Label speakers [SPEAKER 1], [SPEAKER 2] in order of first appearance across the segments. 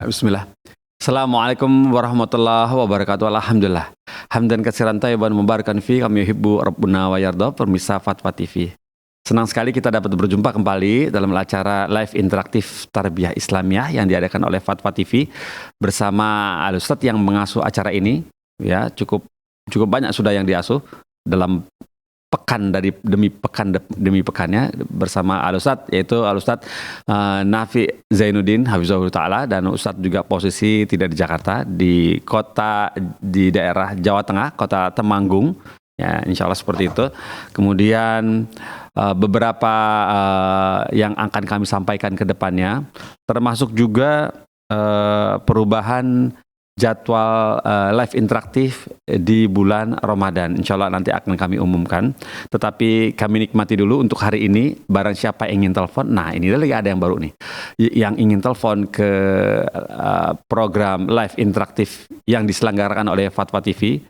[SPEAKER 1] Bismillah. Assalamualaikum warahmatullahi wabarakatuh. Alhamdulillah. Hamdan katsiran thayyiban mubarakan fi kami yuhibbu rabbuna wa yarda. Pemirsa Fatwa TV. Senang sekali kita dapat berjumpa kembali dalam acara live interaktif Tarbiyah Islamiyah yang diadakan oleh Fatwa TV bersama Al Ustadz yang mengasuh acara ini. Ya, cukup banyak sudah yang diasuh dalam pekan demi pekannya bersama Al Ustadz, yaitu Al Ustadz Nafi Zainuddin Hafizahullah Ta'ala, dan Ustadz juga posisi tidak di Jakarta, di daerah Jawa Tengah, kota Temanggung, ya insya Allah seperti itu. Kemudian beberapa yang akan kami sampaikan ke depannya, termasuk juga perubahan jadwal live interaktif di bulan Ramadan. Insya Allah nanti akan kami umumkan. Tetapi kami nikmati dulu untuk hari ini. Barang siapa yang ingin telepon, nah ini lagi ada yang baru nih. Yang ingin telepon ke program live interaktif yang diselenggarakan oleh Fatwa TV,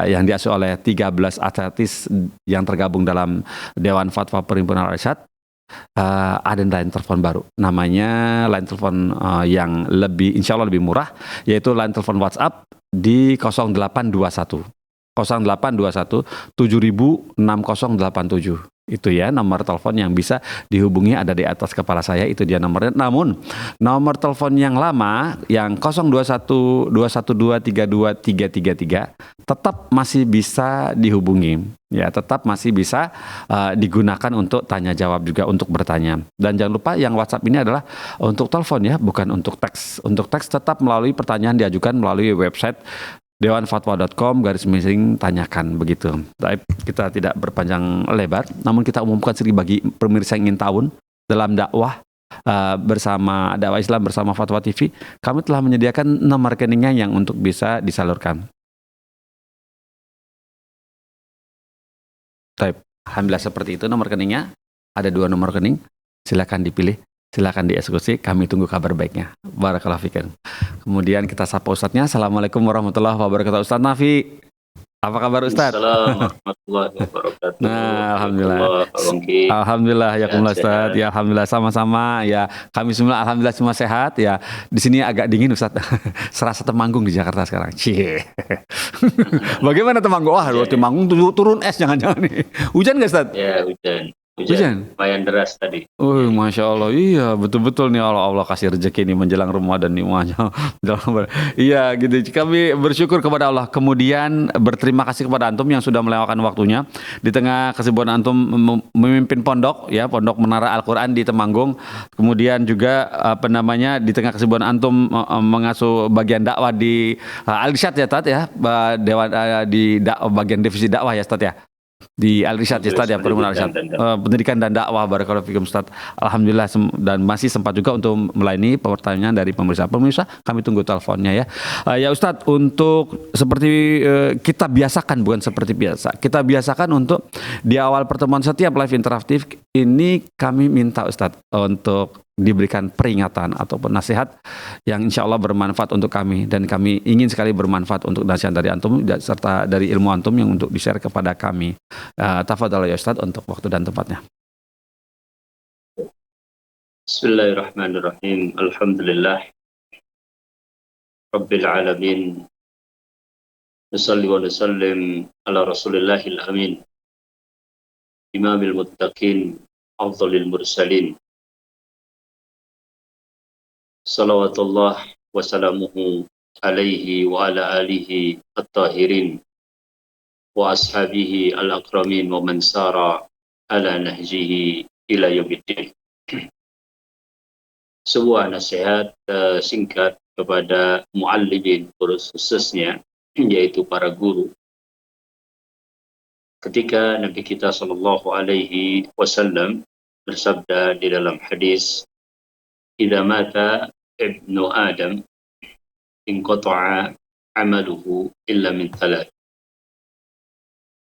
[SPEAKER 1] yang diasuh oleh 13 artis yang tergabung dalam Dewan Fatwa Perhimpunan Al-Irsyad. Ada line telepon baru, namanya line telepon yang insya Allah lebih murah, yaitu line telepon WhatsApp di 0821 7000 6087. Itu ya nomor telepon yang bisa dihubungi, ada di atas kepala saya, itu dia nomornya. Namun nomor telepon yang lama yang 021 212 32333 tetap masih bisa dihubungi. Ya, tetap masih bisa digunakan untuk tanya jawab juga, untuk bertanya. Dan jangan lupa yang WhatsApp ini adalah untuk telepon ya, bukan untuk teks. Untuk teks tetap melalui pertanyaan diajukan melalui website dewanfatwa.com/tanyakan begitu. Tapi kita tidak berpanjang lebar, namun kita umumkan sedikit bagi pemirsa yang ingin tahu dalam dakwah bersama dakwah Islam bersama Fatwa TV, kami telah menyediakan nomor rekeningnya yang untuk bisa disalurkan. Baik, alhamdulillah seperti itu nomor rekeningnya. Ada 2 nomor rekening, silakan dipilih, silakan dieksekusi, kami tunggu kabar baiknya. Barakallahu fikum. Kemudian kita sapa Ustadznya. Assalamualaikum warahmatullahi wabarakatuh. Ustadz Nafi, apa kabar Ustadz?
[SPEAKER 2] Assalamualaikum warahmatullahi wabarakatuh.
[SPEAKER 1] Nah, alhamdulillah ya Ustadz. Ya alhamdulillah, sama-sama ya. Kami semua alhamdulillah semua sehat ya. Di sini agak dingin Ustadz. Serasa Temanggung di Jakarta sekarang. Cie. Bagaimana Temanggung? Wah, Temanggung turun es jangan-jangan nih. Hujan nggak Ustadz?
[SPEAKER 2] Ya, hujan. Lumayan deras tadi.
[SPEAKER 1] Oh, Masya Allah, iya betul-betul nih, Allah kasih rezeki nih menjelang Ramadan nih, iya gitu. Kami bersyukur kepada Allah, kemudian berterima kasih kepada antum yang sudah melewatkan waktunya di tengah kesibukan antum memimpin pondok ya, Pondok Menara Al-Quran di Temanggung. Kemudian juga di tengah kesibukan antum mengasuh bagian dakwah di Al-Irsyad ya Tat ya, dewan di bagian divisi dakwah ya Tat ya, di Al-Irsyad ya Ustaz ya, pendidikan dan dakwah. Barakallahu fikum Ustaz. Alhamdulillah, dan masih sempat juga untuk melayani pertanyaan dari pemirsa. Kami tunggu teleponnya ya. Ya Ustaz, untuk seperti kita biasakan, bukan seperti biasa, kita biasakan untuk di awal pertemuan setiap live interaktif ini kami minta Ustaz untuk diberikan peringatan ataupun nasihat yang insya Allah bermanfaat untuk kami, dan kami ingin sekali bermanfaat untuk nasihat dari antum serta dari ilmu antum yang untuk di-share kepada kami. Tafadhal ya Ustaz untuk waktu dan tempatnya.
[SPEAKER 2] Bismillahirrahmanirrahim. Alhamdulillah Rabbil alamin. Nusalli wa nusallim ala Rasulillahil amin. Imamil muttaqin, afdhalil mursalin. Salawatullah wa salamuhu alaihi wa ala alihi at-tahirin wa ashabihi al-akramin wa man sara ala nahjihi ila yaumiddin. Sebuah nasihat singkat kepada muallimin, khususnya yaitu para guru. Ketika Nabi kita sallallahu alaihi wasallam bersabda di dalam hadis, "Idza mata ibnu Adam inqata'a amaluhu illa min thalath.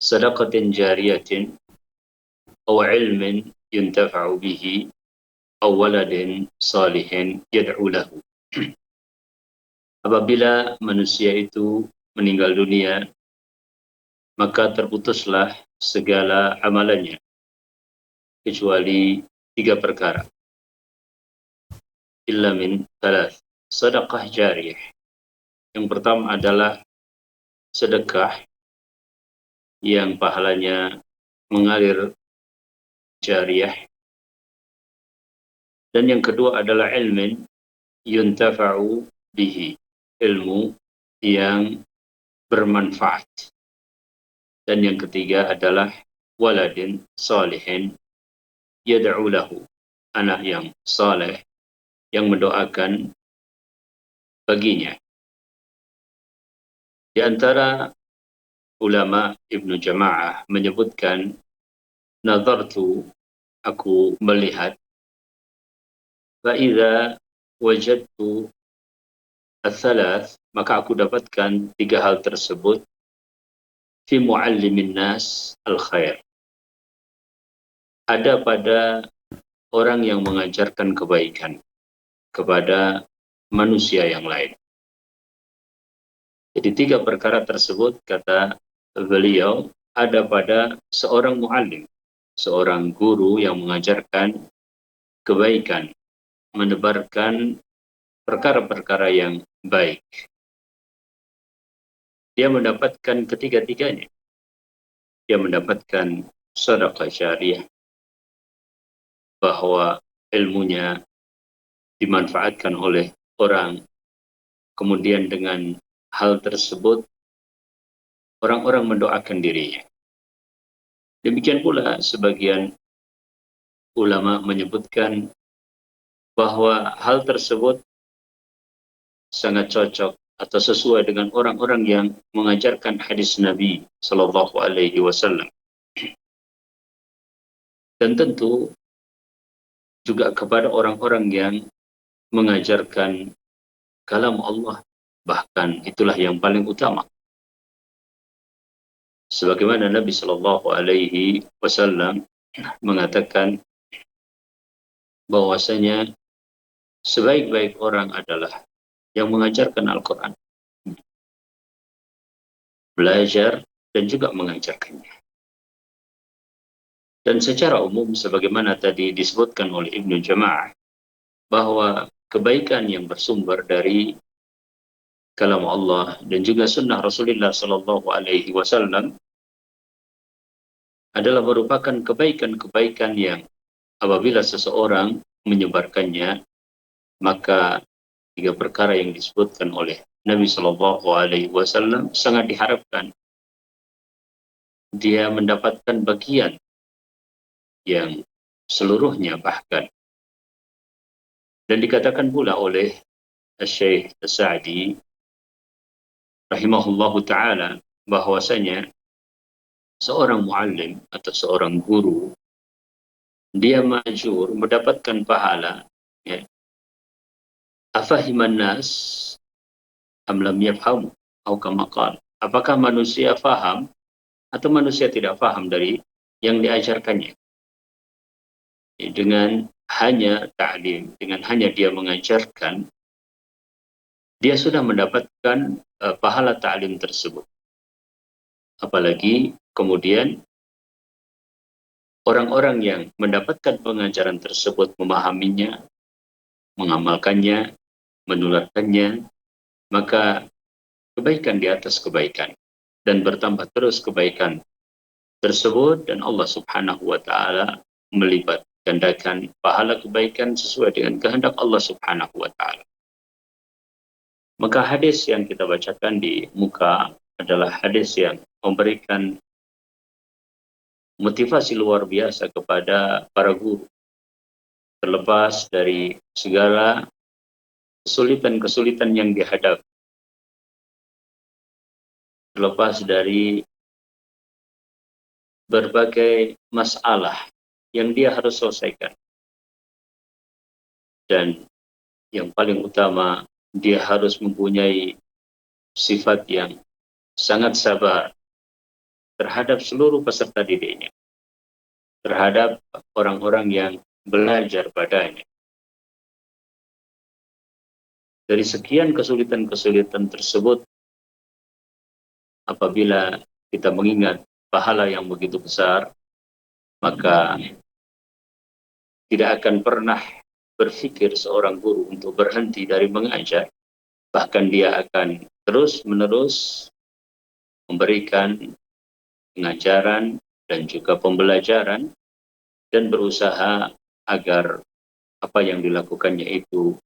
[SPEAKER 2] Sadaqatin jariyatin aw ilmin yuntafa'u bihi aw waladin salihin yad'u lahu." Apabila manusia itu meninggal dunia, maka terputuslah segala amalannya kecuali 3 perkara. illa min thalath. Sedekah jariyah. Yang pertama adalah sedekah yang pahalanya mengalir jariyah, dan yang kedua adalah ilmin yuntafa'u bihi, ilmu yang bermanfaat, dan yang ketiga adalah waladin salihin yad'u lahu, anak yang saleh yang mendoakan baginya. Di antara ulama Ibnu Jama'ah menyebutkan, nazartu, aku melihat, fa'idha wajadtu al-thalath, maka aku dapatkan tiga hal tersebut, fi muallimin nas al-khair, ada pada orang yang mengajarkan kebaikan kepada manusia yang lain. Jadi tiga perkara tersebut, kata beliau, ada pada seorang muallim, seorang guru yang mengajarkan kebaikan, menebarkan perkara-perkara yang baik. Dia mendapatkan ketiga-tiganya. Dia mendapatkan sedekah syariah, bahwa ilmunya dimanfaatkan oleh orang, kemudian dengan hal tersebut orang-orang mendoakan dirinya. Demikian pula sebagian ulama menyebutkan bahwa hal tersebut sangat cocok atau sesuai dengan orang-orang yang mengajarkan hadis Nabi Sallallahu Alaihi Wasallam, dan tentu juga kepada orang-orang yang mengajarkan kalam Allah, bahkan itulah yang paling utama. Sebagaimana Nabi Sallallahu Alaihi Wasallam mengatakan bahwasanya sebaik-baik orang adalah yang mengajarkan Al-Quran, belajar dan juga mengajarkannya. Dan secara umum, sebagaimana tadi disebutkan oleh Ibnu Jama'ah, bahwa kebaikan yang bersumber dari kalam Allah dan juga sunnah Rasulullah Sallallahu Alaihi Wasallam adalah merupakan kebaikan-kebaikan yang apabila seseorang menyebarkannya, maka tiga perkara yang disebutkan oleh Nabi Sallallahu Alaihi Wasallam sangat diharapkan dia mendapatkan bagian yang seluruhnya bahkan. Dan dikatakan pula oleh Syekh Sa'di rahimahullahu ta'ala bahwasanya seorang muallim atau seorang guru, dia majur mendapatkan pahala, ya, afahiman nas am lam yafhamu atau kama qala, apakah manusia faham atau manusia tidak faham dari yang diajarkannya. Dengan hanya ta'lim, dengan hanya dia mengajarkan, dia sudah mendapatkan pahala ta'lim tersebut. Apalagi kemudian orang-orang yang mendapatkan pengajaran tersebut memahaminya, mengamalkannya, menularkannya, maka kebaikan di atas kebaikan, dan bertambah terus kebaikan tersebut, dan Allah Subhanahu wa ta'ala melipat gandakan pahala kebaikan sesuai dengan kehendak Allah Subhanahu wa ta'ala. Maka hadis yang kita bacakan di muka adalah hadis yang memberikan motivasi luar biasa kepada para guru, terlepas dari segala kesulitan-kesulitan yang dihadapi, terlepas dari berbagai masalah yang dia harus selesaikan. Dan yang paling utama, dia harus mempunyai sifat yang sangat sabar terhadap seluruh peserta didiknya, terhadap orang-orang yang belajar padanya. Dari sekian kesulitan-kesulitan tersebut, apabila kita mengingat pahala yang begitu besar, maka tidak akan pernah berpikir seorang guru untuk berhenti dari mengajar, bahkan dia akan terus-menerus memberikan pengajaran dan juga pembelajaran dan berusaha agar apa yang dilakukannya itu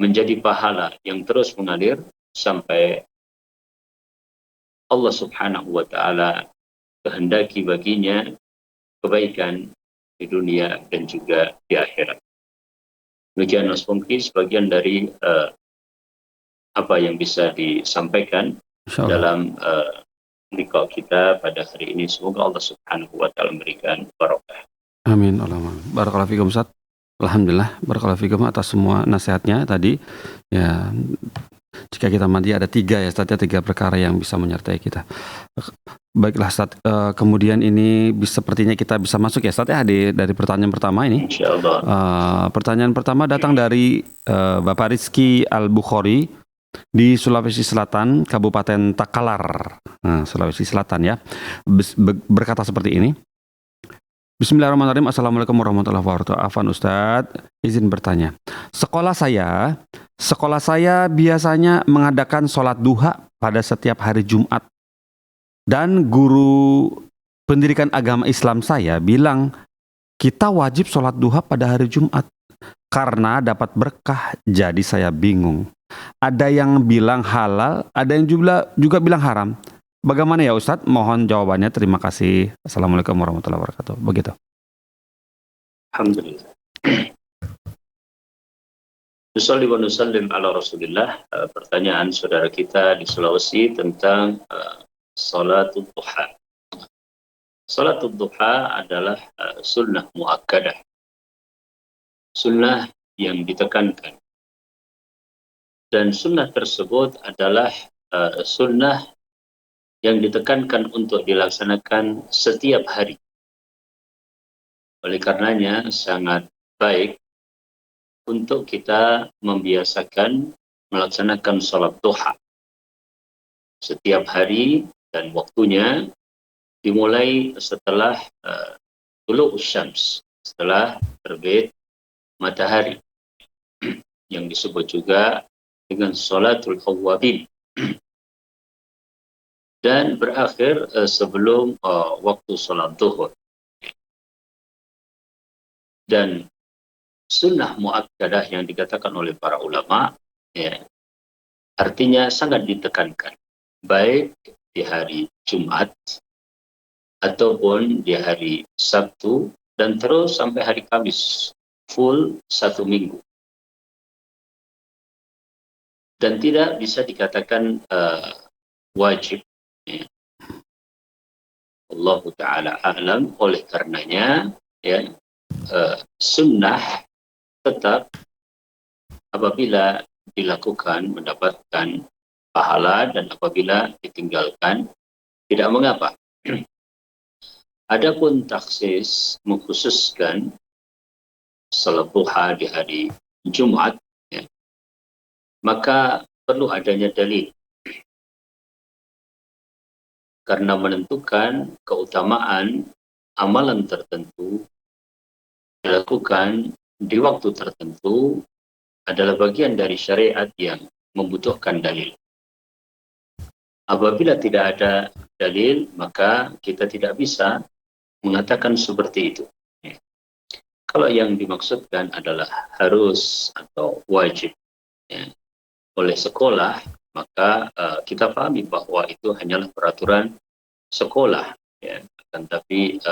[SPEAKER 2] menjadi pahala yang terus mengalir sampai Allah Subhanahu wa Ta'ala kehendaki baginya kebaikan di dunia dan juga di akhirat. Demikian Mas Pungki sebagian dari apa yang bisa disampaikan
[SPEAKER 1] Insya Allah.
[SPEAKER 2] dalam liqa kita pada hari ini. Semoga Allah Subhanahu wa Ta'ala memberikan barokah.
[SPEAKER 1] Amin. Allahumma. Barakallahu fikum Ustaz. Alhamdulillah, barakallahu fikum atas semua nasihatnya tadi. Ya, jika kita mandi ada 3 ya Ustaz, ya, 3 perkara yang bisa menyertai kita. Baiklah Ustaz, kemudian ini sepertinya kita bisa masuk ya Ustaz ya dari pertanyaan pertama ini.
[SPEAKER 2] Insyaallah.
[SPEAKER 1] Pertanyaan pertama datang dari Bapak Rizky Al-Bukhari di Sulawesi Selatan, Kabupaten Takalar, Sulawesi Selatan ya. Berkata seperti ini. Bismillahirrahmanirrahim. Assalamualaikum warahmatullahi wabarakatuh. Afan Ustadz, izin bertanya. Sekolah saya biasanya mengadakan sholat duha pada setiap hari Jumat. Dan guru pendidikan agama Islam saya bilang, kita wajib sholat duha pada hari Jumat. Karena dapat berkah, jadi saya bingung. Ada yang bilang halal, ada yang juga bilang haram. Bagaimana ya Ustadz? Mohon jawabannya. Terima kasih. Assalamualaikum warahmatullahi wabarakatuh. Begitu.
[SPEAKER 2] Alhamdulillah. Nusalli wa nusallim ala Rasulillah. Pertanyaan saudara kita di Sulawesi tentang salatul duha. Salatul duha adalah sunnah muakkadah. Sunnah yang ditekankan. Dan sunnah tersebut adalah sunnah yang ditekankan untuk dilaksanakan setiap hari. Oleh karenanya sangat baik untuk kita membiasakan melaksanakan salat duha setiap hari, dan waktunya dimulai setelah tulu'us syams, setelah terbit matahari, yang disebut juga dengan salatul khawwabin, dan berakhir sebelum waktu salat zuhur. Dan sunnah muakkadah yang dikatakan oleh para ulama, ya, artinya sangat ditekankan, baik di hari Jumat ataupun di hari Sabtu, dan terus sampai hari Kamis, full 1 minggu. Dan tidak bisa dikatakan wajib. Ya. Allah Ta'ala a'lam. Oleh karenanya, ya, sunnah tetap apabila dilakukan mendapatkan pahala, dan apabila ditinggalkan tidak mengapa. Adapun taksis mengkhususkan salat duha di hari Jumat, ya, maka perlu adanya dalil. Karena menentukan keutamaan amalan tertentu dilakukan di waktu tertentu adalah bagian dari syariat yang membutuhkan dalil. Apabila tidak ada dalil, maka kita tidak bisa mengatakan seperti itu. Kalau yang dimaksudkan adalah harus atau wajib, ya, oleh sekolah, maka kita pahami bahwa itu hanyalah peraturan sekolah, ya. Akan tapi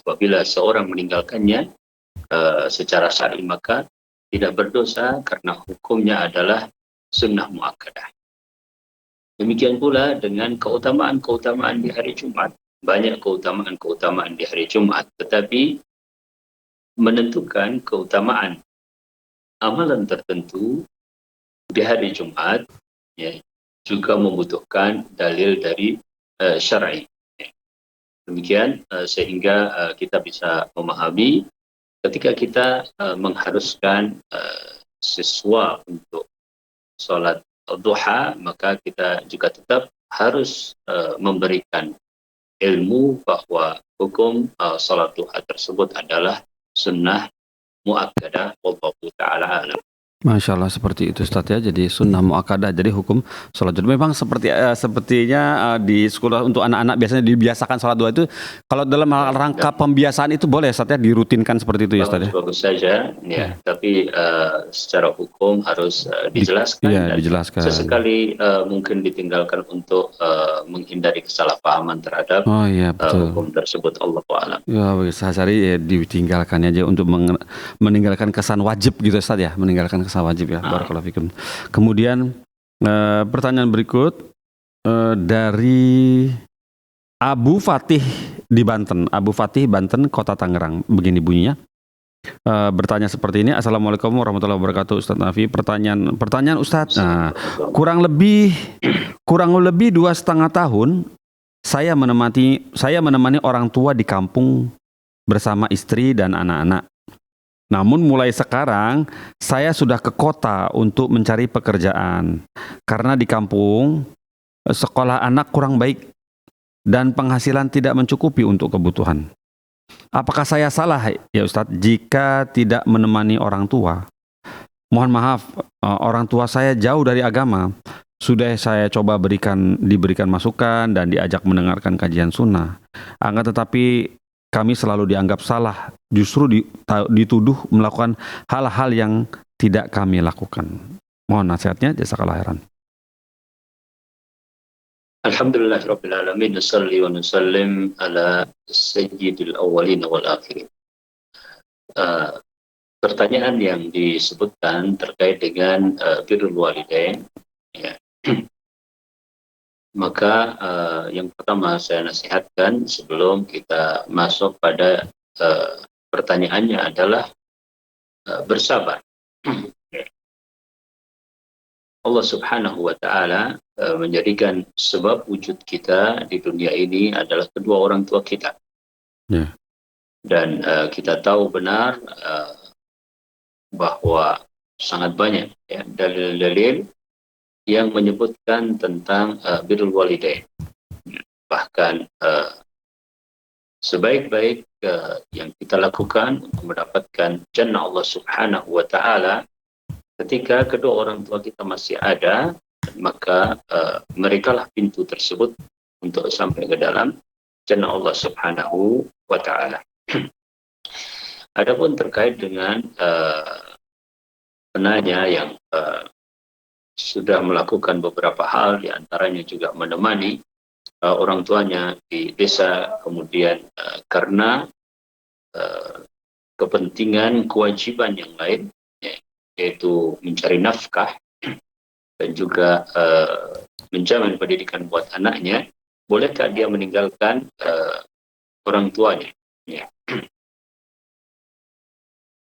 [SPEAKER 2] apabila seorang meninggalkannya secara syar'i, maka tidak berdosa karena hukumnya adalah sunnah muakkadah. Demikian pula dengan keutamaan-keutamaan di hari Jumat. Banyak keutamaan-keutamaan di hari Jumat, tetapi menentukan keutamaan amalan tertentu di hari Jumat, ya, juga membutuhkan dalil dari syar'i. Demikian sehingga kita bisa memahami ketika kita mengharuskan siswa untuk sholat duha, maka kita juga tetap harus memberikan ilmu bahwa hukum sholat duha tersebut adalah sunnah muakkadah, wallahu taala alam.
[SPEAKER 1] Masya Allah seperti itu Ustaz ya. Jadi sunnah muakkadah. Jadi hukum sholat duha. Memang sepertinya di sekolah untuk anak-anak biasanya dibiasakan sholat duha itu. Kalau dalam rangka pembiasaan itu boleh Ustaz ya, dirutinkan seperti itu ya Ustaz ya.
[SPEAKER 2] Bagus saja ya. Tapi secara hukum harus dijelaskan
[SPEAKER 1] Iya,
[SPEAKER 2] dan
[SPEAKER 1] dijelaskan.
[SPEAKER 2] sesekali mungkin ditinggalkan untuk menghindari kesalahpahaman terhadap
[SPEAKER 1] Oh iya betul.
[SPEAKER 2] hukum tersebut. Allahu a'lam.
[SPEAKER 1] Ya, sehari-hari ya ditinggalkan aja untuk meninggalkan kesan wajib gitu Ustaz ya, meninggalkan kesan wajib ya. Barakallahu fikum. Kemudian pertanyaan berikut dari Abu Fatih di Banten. Abu Fatih Banten, Kota Tangerang. Begini bunyinya. Bertanya seperti ini. Assalamualaikum warahmatullahi wabarakatuh Ustaz Nafi. Pertanyaan Ustaz. Nah, kurang lebih 2,5 tahun saya menemani orang tua di kampung bersama istri dan anak-anak. Namun mulai sekarang saya sudah ke kota untuk mencari pekerjaan. Karena di kampung sekolah anak kurang baik dan penghasilan tidak mencukupi untuk kebutuhan. Apakah saya salah ya Ustadz jika tidak menemani orang tua? Mohon maaf, orang tua saya jauh dari agama. Sudah saya coba diberikan masukan dan diajak mendengarkan kajian sunnah. Akan tetapi kami selalu dianggap salah, justru dituduh melakukan hal-hal yang tidak kami lakukan. Mohon nasihatnya, jazakallahu khairan.
[SPEAKER 2] Alhamdulillah Rabbil Alamin, nusalli wa nusallim ala sayyidil awwalin wal akhirin. Pertanyaan yang disebutkan terkait dengan birrul walidain, ya. Maka yang pertama saya nasihatkan sebelum kita masuk pada pertanyaannya adalah bersabar. Allah Subhanahu wa Ta'ala menjadikan sebab wujud kita di dunia ini adalah kedua orang tua kita.
[SPEAKER 1] Yeah.
[SPEAKER 2] Dan kita tahu benar bahwa sangat banyak ya, dalil-dalil yang menyebutkan tentang birrul walidain. Bahkan sebaik-baik yang kita lakukan untuk mendapatkan jannah Allah Subhanahu wa Ta'ala, ketika kedua orang tua kita masih ada, maka merekalah pintu tersebut untuk sampai ke dalam jannah Allah Subhanahu wa Ta'ala. Adapun terkait dengan penanya yang sudah melakukan beberapa hal, diantaranya juga menemani orang tuanya di desa, kemudian karena kepentingan kewajiban yang lain, yaitu mencari nafkah dan juga menjamin pendidikan buat anaknya, bolehkah dia meninggalkan orang tuanya? Ya.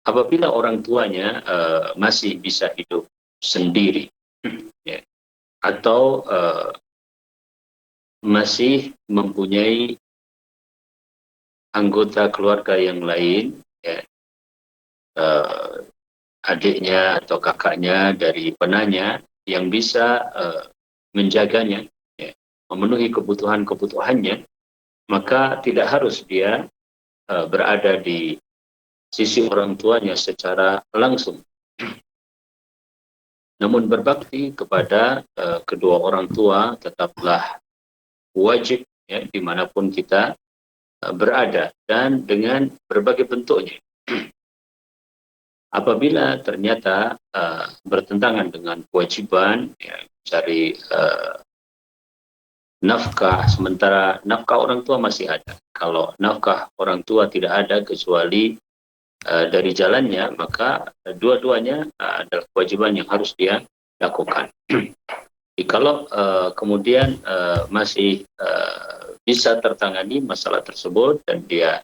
[SPEAKER 2] Apabila orang tuanya masih bisa hidup sendiri, ya, atau masih mempunyai anggota keluarga yang lain, ya, adiknya atau kakaknya dari penanya yang bisa menjaganya, ya, memenuhi kebutuhannya, maka tidak harus dia berada di sisi orang tuanya secara langsung. Namun berbakti kepada kedua orang tua tetaplah wajib, ya, dimanapun kita berada dan dengan berbagai bentuknya. Apabila ternyata bertentangan dengan kewajiban, ya, cari nafkah, sementara nafkah orang tua masih ada. Kalau nafkah orang tua tidak ada kecuali dari jalannya, maka dua-duanya adalah kewajiban yang harus dia lakukan. Jadi kalau kemudian masih bisa tertangani masalah tersebut dan dia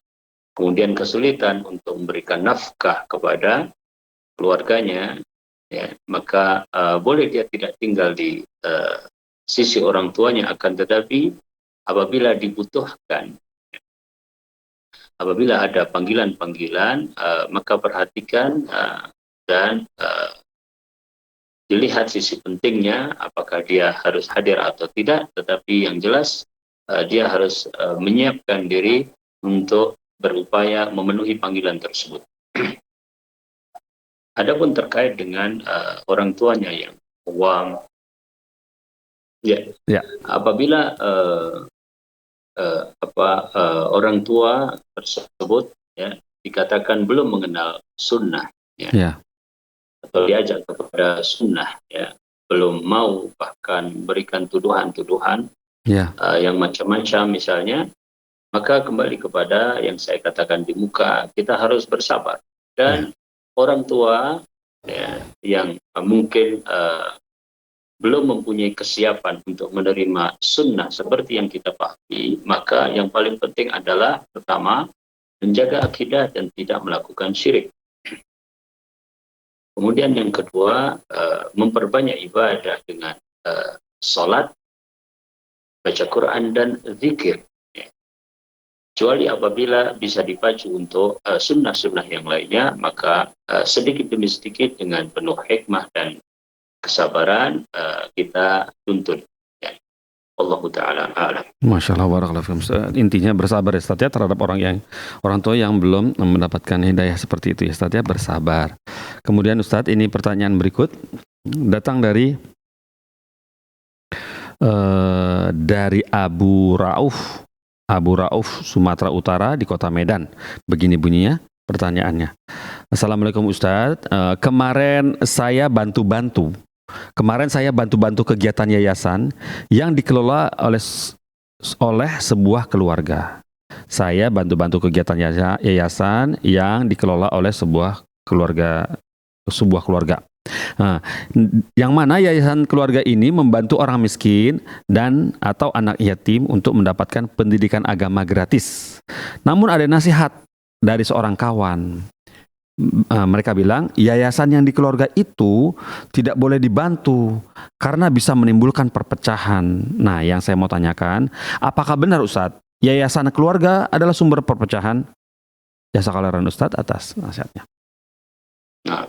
[SPEAKER 2] kemudian kesulitan untuk memberikan nafkah kepada keluarganya, ya, maka boleh dia tidak tinggal di sisi orang tuanya, akan tetapi apabila dibutuhkan, apabila ada panggilan-panggilan, maka perhatikan dan dilihat sisi pentingnya, apakah dia harus hadir atau tidak, tetapi yang jelas dia harus menyiapkan diri untuk berupaya memenuhi panggilan tersebut. Adapun terkait dengan orang tuanya yang awam, ya, apabila orang tua tersebut ya dikatakan belum mengenal sunnah, ya, atau diajak kepada sunnah, ya, belum mau bahkan berikan tuduhan-tuduhan yang macam-macam misalnya, maka kembali kepada yang saya katakan di muka, kita harus bersabar. Dan orang tua ya, yang mungkin belum mempunyai kesiapan untuk menerima sunnah seperti yang kita pahami, maka yang paling penting adalah pertama, menjaga akidah dan tidak melakukan syirik. Kemudian yang kedua, memperbanyak ibadah dengan salat, baca Quran dan zikir. Kecuali apabila bisa dipacu untuk sunnah-sunnah yang lainnya, maka sedikit demi sedikit dengan penuh hikmah dan kesabaran kita tuntut. Ya. Allah Ta'ala a'lam.
[SPEAKER 1] Masya Allah, barakallahu fikum. Intinya bersabar ya Ustaz ya terhadap orang tua yang belum mendapatkan hidayah seperti itu ya Ustaz ya, bersabar. Kemudian Ustaz, ini pertanyaan berikut datang dari Abu Rauf Sumatera Utara di Kota Medan. Begini bunyinya pertanyaannya. Assalamualaikum Ustaz, kemarin saya bantu-bantu kegiatan yayasan yang dikelola oleh sebuah keluarga. Saya bantu-bantu kegiatan yayasan yang dikelola oleh sebuah keluarga. Nah, yang mana yayasan keluarga ini membantu orang miskin dan atau anak yatim untuk mendapatkan pendidikan agama gratis. Namun ada nasihat dari seorang kawan. Mereka bilang yayasan yang di keluarga itu tidak boleh dibantu karena bisa menimbulkan perpecahan. Nah, yang saya mau tanyakan, apakah benar Ustadz, yayasan keluarga adalah sumber perpecahan? Jazakallahu khairan Ustadz atas nasihatnya.
[SPEAKER 2] Nah,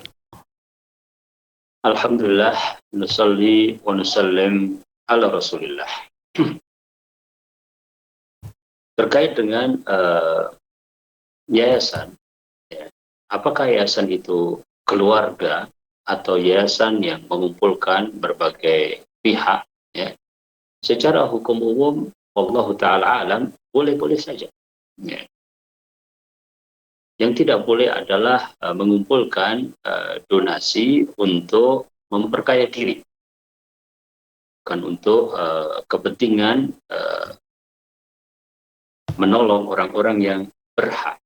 [SPEAKER 2] alhamdulillah, nusalli wa nusallim ala Rasulillah. Terkait dengan yayasan, ya, apakah yayasan itu keluarga atau yayasan yang mengumpulkan berbagai pihak, ya, secara hukum umum Allah Ta'ala alam boleh-boleh saja, ya. Yang tidak boleh adalah mengumpulkan donasi untuk memperkaya diri, bukan untuk kepentingan menolong orang-orang yang berhak.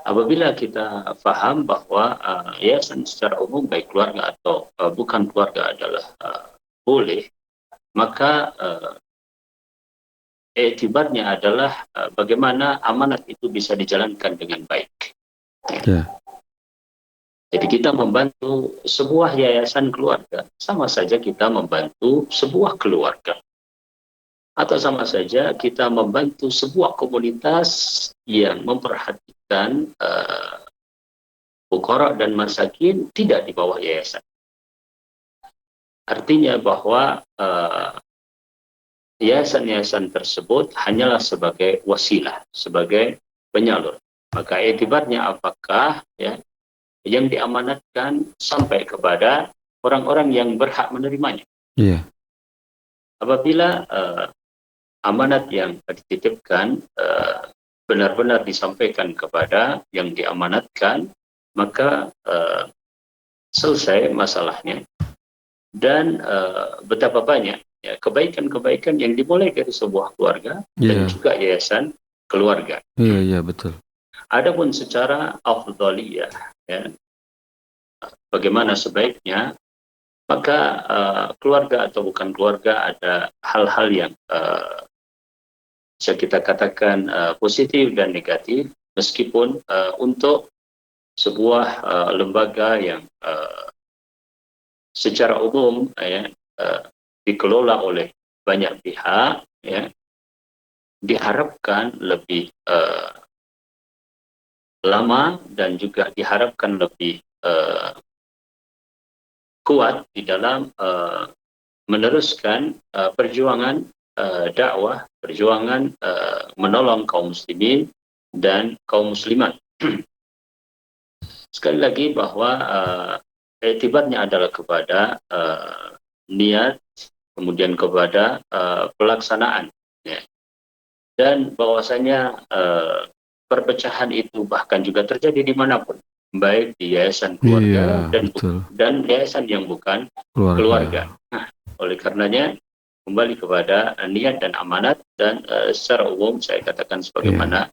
[SPEAKER 2] Apabila kita paham bahwa yayasan secara umum baik keluarga atau bukan keluarga adalah boleh, maka etibarnya adalah bagaimana amanat itu bisa dijalankan dengan baik. Ya. Jadi kita membantu sebuah yayasan keluarga, sama saja kita membantu sebuah keluarga. Atau sama saja kita membantu sebuah komunitas yang memperhatikan fuqara dan masakin tidak di bawah yayasan. Artinya bahwa yayasan-yayasan tersebut hanyalah sebagai wasilah, sebagai penyalur. Maka etibarnya apakah ya yang diamanatkan sampai kepada orang-orang yang berhak menerimanya.
[SPEAKER 1] Yeah.
[SPEAKER 2] Apabila amanat yang dititipkan benar-benar disampaikan kepada yang diamanatkan, maka selesai masalahnya. Dan betapa banyak ya, kebaikan-kebaikan yang dimulai dari sebuah keluarga dan juga yayasan keluarga.
[SPEAKER 1] Iya, betul.
[SPEAKER 2] Adapun secara afdhaliyah, ya, bagaimana sebaiknya, maka keluarga atau bukan keluarga ada hal-hal yang bisa kita katakan positif dan negatif, meskipun untuk sebuah lembaga yang secara umum ya, dikelola oleh banyak pihak, ya, diharapkan lebih lama dan juga diharapkan lebih kuat di dalam meneruskan perjuangan dakwah, perjuangan menolong kaum muslimin dan kaum muslimat. sekali lagi bahwa etibatnya adalah kepada niat, kemudian kepada pelaksanaan, ya. Dan bahwasanya perpecahan itu bahkan juga terjadi dimanapun, baik di yayasan keluarga
[SPEAKER 1] Iya, betul.
[SPEAKER 2] dan yayasan yang bukan keluarga. Nah, oleh karenanya kembali kepada niat dan amanat, dan secara umum saya katakan sebagaimana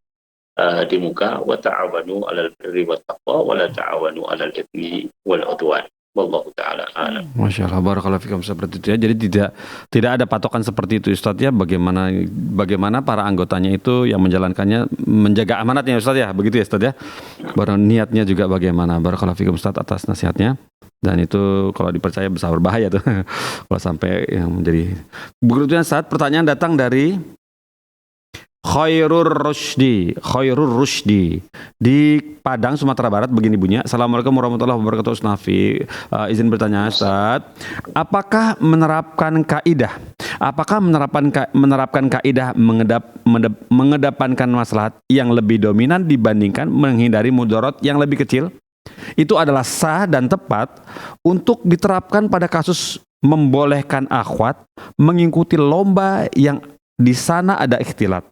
[SPEAKER 2] di muka, wa ta'awanu 'alal birri wat taqwa wa la ta'awanu 'alal itsmi wal 'udwan. Wallahu taala a'lam.
[SPEAKER 1] Masya Allah, barakallahu fikum, seperti itu ya. Jadi tidak ada patokan seperti itu Ustadz ya. Bagaimana para anggotanya itu yang menjalankannya menjaga amanatnya Ustadz ya. Begitu ya Ustadz ya. Baru niatnya juga bagaimana. Barakallahu fikum Ustadz atas nasihatnya. Dan itu kalau dipercaya bisa berbahaya tuh. Kalau sampai yang menjadi. Berikutnya Ustadz, pertanyaan datang dari Khairur Rushdi di Padang, Sumatera Barat. Begini bunyinya. Assalamualaikum warahmatullahi wabarakatuh. Nafi, izin bertanya Ustaz, apakah menerapkan kaidah mengedepankan maslahat yang lebih dominan dibandingkan menghindari mudarat yang lebih kecil itu adalah sah dan tepat untuk diterapkan pada kasus membolehkan akhwat mengikuti lomba yang di sana ada ikhtilat?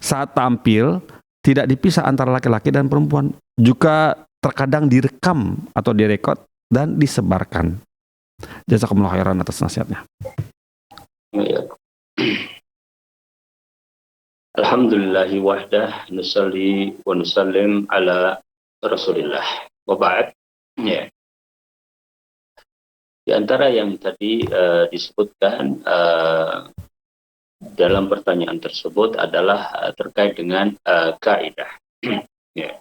[SPEAKER 1] Saat tampil tidak dipisah antara laki-laki dan perempuan, juga terkadang direkam atau direkod dan disebarkan. Jazakumullah khairan atas nasihatnya.
[SPEAKER 2] Ya. Alhamdulillahi wahdah, nusalli wa nusallim ala Rasulillah. Wa ba'd. Ya. Di antara yang tadi disebutkan dalam pertanyaan tersebut adalah terkait dengan kaidah. Ya.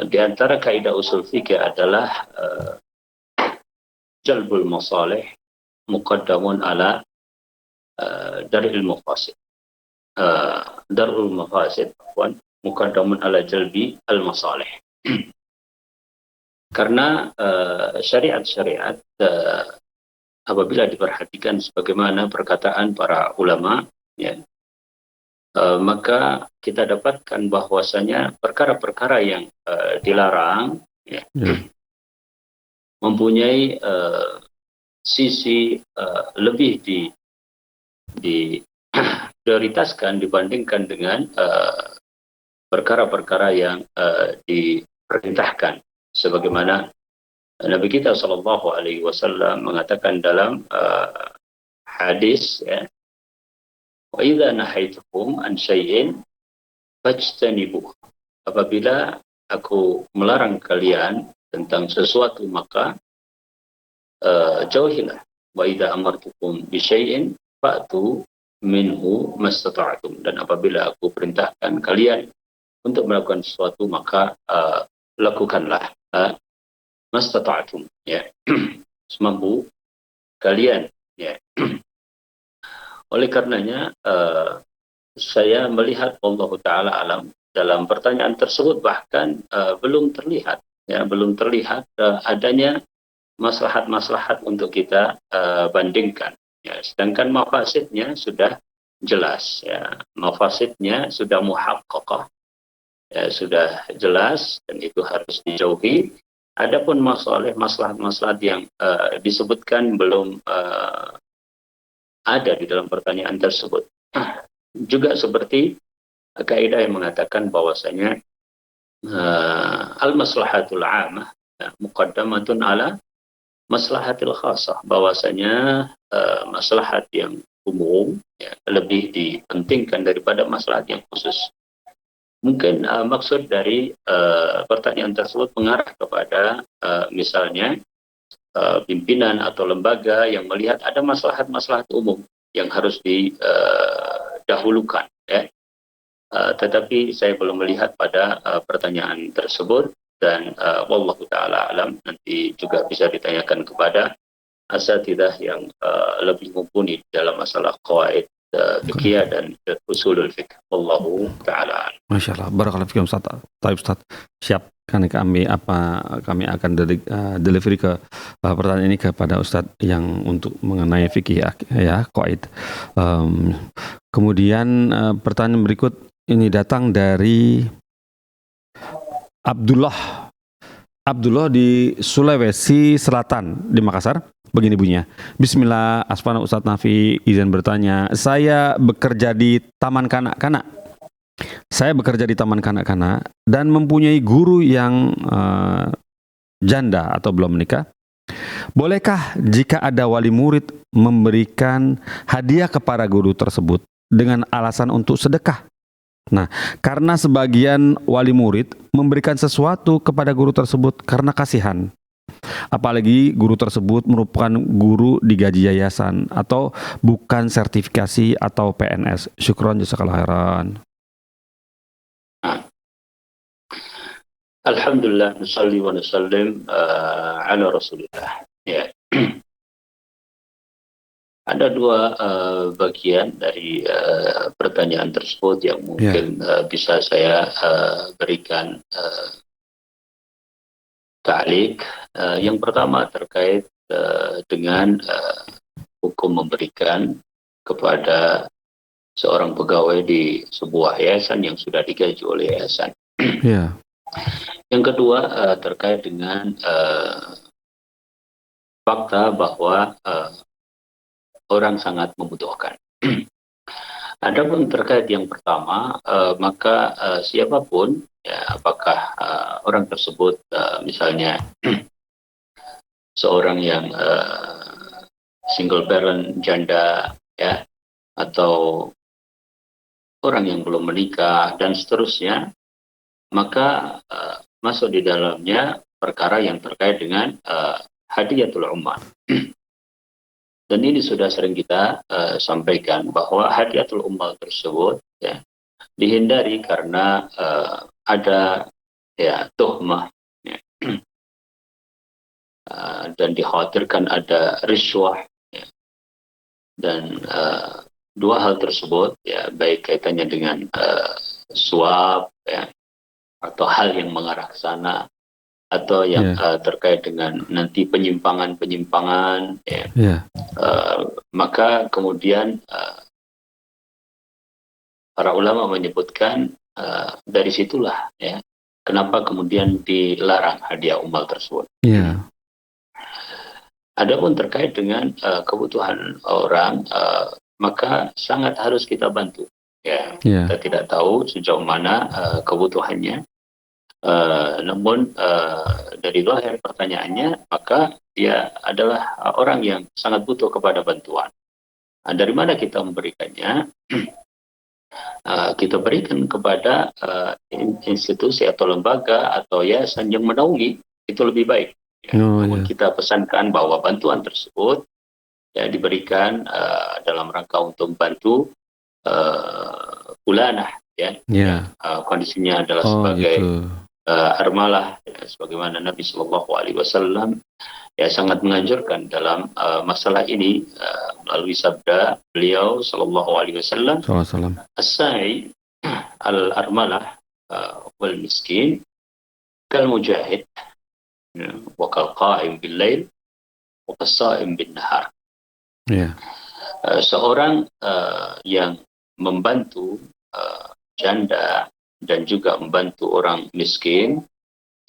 [SPEAKER 2] Di antara kaidah usul fikih adalah jalbul masalih muqaddamun ala dar'il mafasid. Dar'ul mafasid muqaddamun ala jalbi al masalih. Karena syariat-syariat apabila diperhatikan sebagaimana perkataan para ulama, ya, maka kita dapatkan bahwasanya perkara-perkara yang dilarang, ya, mempunyai sisi lebih diprioritaskan dibandingkan dengan perkara-perkara yang diperintahkan, sebagaimana Nabi kita Shallallahu Alaihi Wasallam mengatakan dalam hadis, ya, wa idza nahaitukum an syai'in fajtanibuh. Apabila aku melarang kalian tentang sesuatu maka jauhilah. Wa idza amartukum bi syai'in fa'tu minhu mastata'tum. Dan apabila aku perintahkan kalian untuk melakukan sesuatu maka lakukanlah mastata'tum, ya, semampu kalian, ya. Oleh karenanya saya melihat Allah Ta'ala alam dalam pertanyaan tersebut bahkan belum terlihat adanya maslahat-maslahat untuk kita bandingkan, ya. Sedangkan mafasidnya sudah jelas, ya, mafasidnya sudah muhaqqaqah, ya, sudah jelas, dan itu harus dijauhi. Adapun maslahat-maslahat yang disebutkan belum ada di dalam pertanyaan tersebut. Juga seperti kaidah yang mengatakan bahwasanya al-maslahatul 'amah muqaddamatun ala maslahatil khasah, bahwasanya maslahat yang umum, ya, lebih dipentingkan daripada maslahat yang khusus. Mungkin maksud dari pertanyaan tersebut mengarah kepada misalnya pimpinan atau lembaga yang melihat ada maslahat-maslahat umum yang harus didahulukan, ya. Tetapi saya belum melihat pada pertanyaan tersebut, dan wallahu ta'ala alam, nanti juga bisa ditanyakan kepada asatidzah yang lebih mumpuni dalam masalah qawaid fikih dan usulul fikih. Wallahu ta'ala.
[SPEAKER 1] Masya Allah, barakallahu fikum Ustaz. Taib Ustaz, siap kan kami akan delivery ke pertanyaan ini kepada Ustaz yang untuk mengenai fikih, ya, qaid. Kemudian pertanyaan berikut ini datang dari Abdullah. Abdullah di Sulawesi Selatan di Makassar. Begini bunyinya. Bismillah, Asfana Ustadz Nafi izin bertanya. Saya bekerja di Taman Kanak-Kanak. Saya bekerja di Taman Kanak-Kanak dan mempunyai guru yang janda atau belum menikah. Bolehkah jika ada wali murid memberikan hadiah kepada guru tersebut dengan alasan untuk sedekah? Nah, karena sebagian wali murid memberikan sesuatu kepada guru tersebut karena kasihan. Apalagi guru tersebut merupakan guru digaji yayasan atau bukan sertifikasi atau PNS. Syukron jazakallahu khairan.
[SPEAKER 2] Alhamdulillah, nusalli wa nusallim ala Rasulillah. Ya. Ada dua bagian dari pertanyaan tersebut yang mungkin bisa saya berikan ta'liq. Yang pertama terkait dengan hukum memberikan kepada seorang pegawai di sebuah yayasan yang sudah digaji oleh yayasan.
[SPEAKER 1] Yeah.
[SPEAKER 2] Yang kedua terkait dengan fakta bahwa orang sangat membutuhkan. Adapun terkait yang pertama, maka siapapun, ya, apakah orang tersebut misalnya seorang yang single parent, janda, ya, atau orang yang belum menikah dan seterusnya, maka masuk di dalamnya perkara yang terkait dengan hadiyatul ummal. Dan ini sudah sering kita sampaikan bahwa hadiyatul ummal tersebut, ya, dihindari karena ada, ya, tuhmah, ya, dan dikhawatirkan ada riswah, ya. Dan dua hal tersebut, ya, baik kaitannya dengan suap, ya, atau hal yang mengarah ke sana, atau yang terkait dengan nanti penyimpangan-penyimpangan, ya. Maka kemudian para ulama menyebutkan dari situlah, ya, kenapa kemudian dilarang hadiah ummal tersebut. Adapun terkait dengan kebutuhan orang, maka sangat harus kita bantu. Ya, kita tidak tahu sejauh mana kebutuhannya. Namun dari zahir pertanyaannya, maka dia adalah orang yang sangat butuh kepada bantuan. Dari mana kita memberikannya? Kita berikan kepada institusi atau lembaga atau yayasan yang menaungi, itu lebih baik. Namun kita pesankan bahwa bantuan tersebut, ya, diberikan dalam rangka untuk membantu fulanah, ya. Kondisinya adalah sebagai armalah, ya, sebagaimana Nabi SAW ya sangat menganjurkan dalam masalah ini melalui sabda beliau SAW, as-sa'i al-armalah wal miskin kal mujahid wa kal qa'im bil lail wa kal sha'im bin nahar. Seorang yang membantu janda dan juga membantu orang miskin,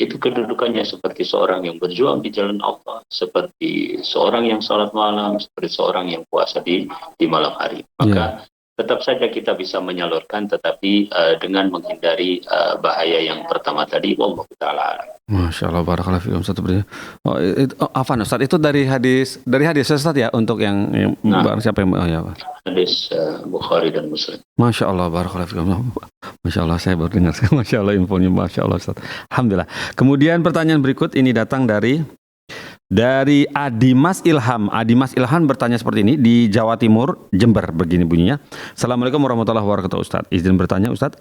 [SPEAKER 2] itu kedudukannya seperti seorang yang berjuang di jalan Allah, seperti seorang yang salat malam, seperti seorang yang puasa di malam hari. Maka tetap saja kita bisa menyalurkan, tetapi dengan menghindari bahaya yang pertama tadi. Wallahu ta'ala.
[SPEAKER 1] Masya Allah, barakallahu fiikum Ustaz. Afan Ustaz, itu dari hadis Ustaz ya, untuk yang siapa yang
[SPEAKER 2] hadis Bukhari dan Muslim.
[SPEAKER 1] Masya Allah, barakallahu fiikum. Masya Allah, saya baru dengar. Masya Allah infonya, Masya Allah Ustaz. Alhamdulillah. Kemudian pertanyaan berikut ini datang dari Adimas Ilham. Adimas Ilham bertanya seperti ini, di Jawa Timur, Jember, begini bunyinya. Assalamualaikum warahmatullahi wabarakatuh Ustaz. Izin bertanya Ustaz,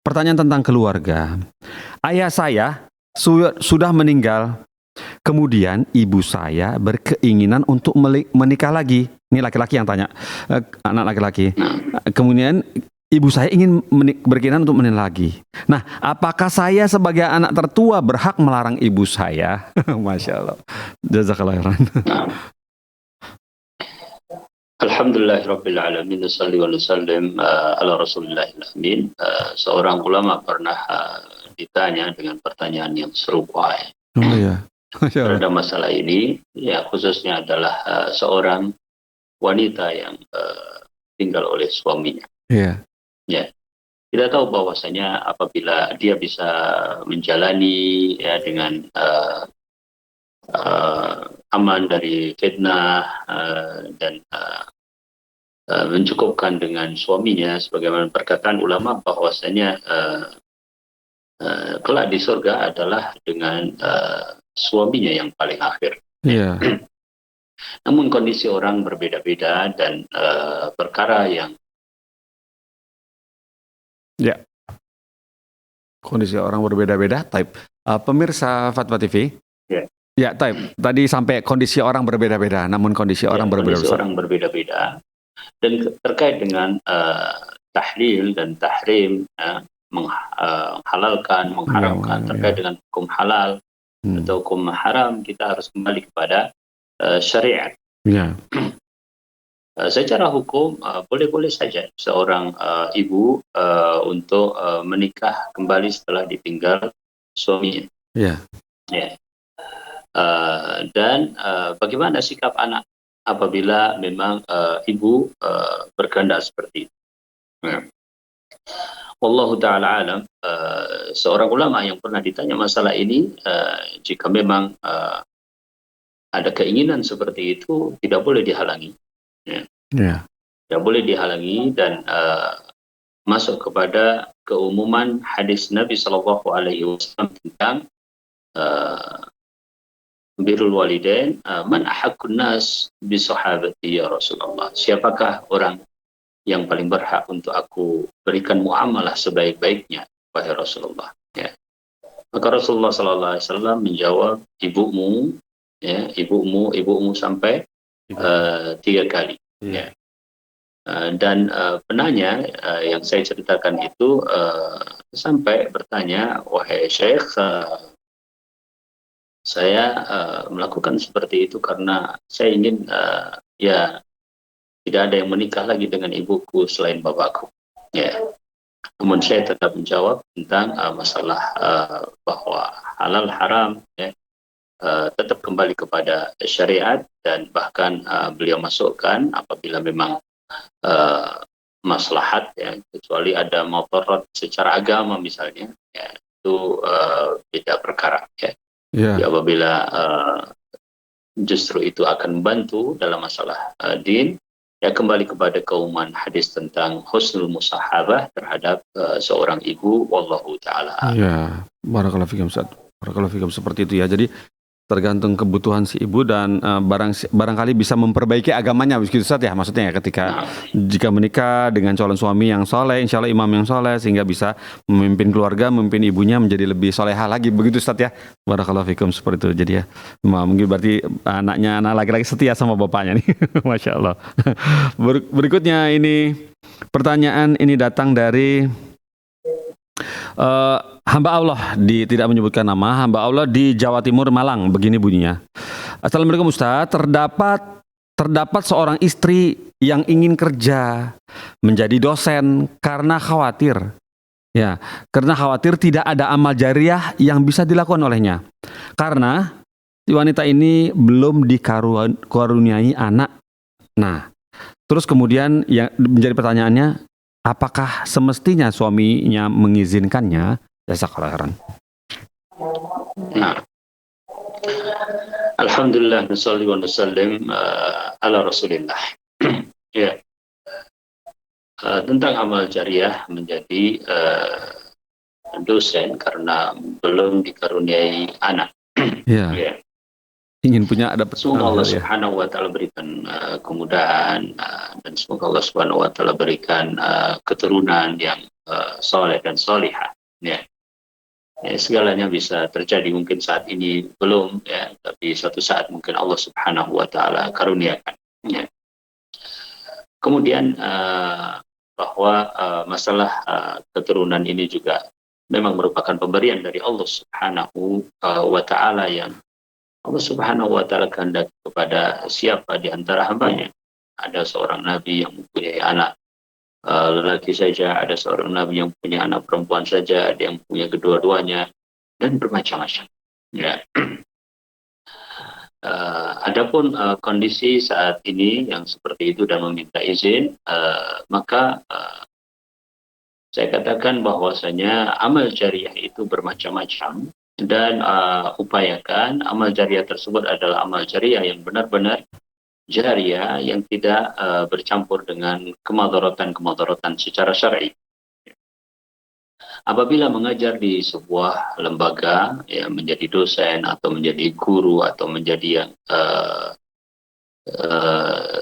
[SPEAKER 1] pertanyaan tentang keluarga. Ayah saya sudah meninggal. Kemudian ibu saya berkeinginan untuk menikah lagi. Ini laki-laki yang tanya, anak laki-laki. Kemudian ibu saya ingin berkeinginan untuk menikah lagi. Nah, apakah saya sebagai anak tertua berhak melarang ibu saya? Masya Allah. Jazakallah khairan.
[SPEAKER 2] Alhamdulillahirabbil alamin, nusalli wa nusallim ala Rasulillahil amin. Seorang ulama pernah ditanya dengan pertanyaan yang serupa ya.
[SPEAKER 1] Oh ya. Masya Allah.
[SPEAKER 2] Pada masalah ini, ya khususnya adalah seorang wanita yang tinggal oleh suaminya.
[SPEAKER 1] Iya.
[SPEAKER 2] Ya, kita tahu bahwasanya apabila dia bisa menjalani ya dengan aman dari fitnah dan mencukupkan dengan suaminya, sebagaimana perkataan ulama bahwasanya kelak di surga adalah dengan suaminya yang paling akhir.
[SPEAKER 1] Iya.
[SPEAKER 2] Namun kondisi orang berbeda-beda dan perkara yang
[SPEAKER 1] Kondisi orang berbeda-beda. Type. Pemirsa Fatwa TV.
[SPEAKER 2] Ya.
[SPEAKER 1] Ya, type. Tadi sampai kondisi orang berbeda-beda, namun kondisi orang
[SPEAKER 2] kondisi
[SPEAKER 1] berbeda-beda.
[SPEAKER 2] orang berbeda-beda. Dan terkait dengan tahlil dan tahrim, menghalalkan, mengharamkan, terkait dengan hukum halal atau hukum haram, kita harus kembali kepada syariat.
[SPEAKER 1] Ya.
[SPEAKER 2] Secara hukum boleh-boleh saja seorang ibu untuk menikah kembali setelah ditinggal suaminya.
[SPEAKER 1] Ya.
[SPEAKER 2] Ya. Dan bagaimana sikap anak apabila memang ibu berkehendak seperti itu. Ya. Wallahu ta'ala alam, seorang ulama yang pernah ditanya masalah ini, jika memang ada keinginan seperti itu, tidak boleh dihalangi. Ya.
[SPEAKER 1] Ya.
[SPEAKER 2] Tidak boleh dihalangi dan masuk kepada keumuman hadis Nabi SAW tentang birrul walidain, man ahaqqun nas bi sahabati ya Rasulullah. Siapakah orang yang paling berhak untuk aku berikan muamalah sebaik-baiknya, wahai Rasulullah. Ya. Maka Rasulullah SAW menjawab, ibumu, ya, ibumu sampai 3 kali. Ya. Dan penanya yang saya ceritakan itu sampai bertanya, wahai Syekh, saya melakukan seperti itu karena saya ingin ya tidak ada yang menikah lagi dengan ibuku selain bapakku. Ya. Namun saya tetap menjawab tentang masalah bahwa halal haram, ya, tetap kembali kepada syariat, dan bahkan beliau masukkan apabila memang maslahat, ya, kecuali ada mudarat secara agama misalnya, ya, itu beda perkara. Ya.
[SPEAKER 1] Ya.
[SPEAKER 2] Jadi apabila justru itu akan membantu dalam masalah din, ya kembali kepada keumuman hadis tentang husnul musahabah terhadap seorang ibu, wallahu ta'ala.
[SPEAKER 1] Ya, barakallahu fikum Ustaz. Barakallahu fikum, seperti itu ya. Jadi tergantung kebutuhan si ibu dan barangkali bisa memperbaiki agamanya, begitu Ustaz ya, maksudnya ya, ketika jika menikah dengan calon suami yang soleh, insya Allah imam yang soleh, sehingga bisa memimpin keluarga, memimpin ibunya menjadi lebih solehah lagi, begitu Ustaz ya. Barakallahu fikum, seperti itu. Jadi ya, mungkin berarti anaknya anak laki-laki setia sama bapaknya nih. Masya Allah. Berikutnya ini pertanyaan ini datang dari hamba Allah, tidak menyebutkan nama, hamba Allah di Jawa Timur, Malang. Begini bunyinya. Assalamualaikum Ustaz, terdapat seorang istri yang ingin kerja menjadi dosen karena khawatir tidak ada amal jariah yang bisa dilakukan olehnya. Karena wanita ini belum dikaruniai anak. Nah, terus kemudian yang menjadi pertanyaannya, apakah semestinya suaminya mengizinkannya? Jazakallahu khairan.
[SPEAKER 2] Nah, alhamdulillah, nusalli wa nusallim ala Rasulillah. Ya. Tentang amal jariah menjadi dosen karena belum dikaruniai anak.
[SPEAKER 1] Ya.
[SPEAKER 2] Ya.
[SPEAKER 1] Ingin punya ada
[SPEAKER 2] semoga Allah Subhanahu wa ta'ala berikan kemudahan, dan semoga Allah Subhanahu wa ta'ala berikan keturunan yang soleh dan solihah. Ya. Ya, segalanya bisa terjadi, mungkin saat ini belum, ya, tapi suatu saat mungkin Allah Subhanahu wa ta'ala karuniakan. Ya. Kemudian bahwa masalah keturunan ini juga memang merupakan pemberian dari Allah Subhanahu wa ta'ala, yang Allah Subhanahu wa ta'ala kehendak kepada siapa di antara hambanya. ada seorang nabi yang mempunyai anak lelaki saja, ada seorang nabi yang punya anak perempuan saja, ada yang punya kedua-duanya, dan bermacam-macam. Ya. Adapun kondisi saat ini yang seperti itu dan meminta izin, maka saya katakan bahwasanya amal jariah itu bermacam-macam, dan upayakan amal jariah tersebut adalah amal jariah yang benar-benar jariah, yang tidak bercampur dengan kemadaratan-kemadaratan secara syar'i. Apabila mengajar di sebuah lembaga, ya, menjadi dosen atau menjadi guru atau menjadi yang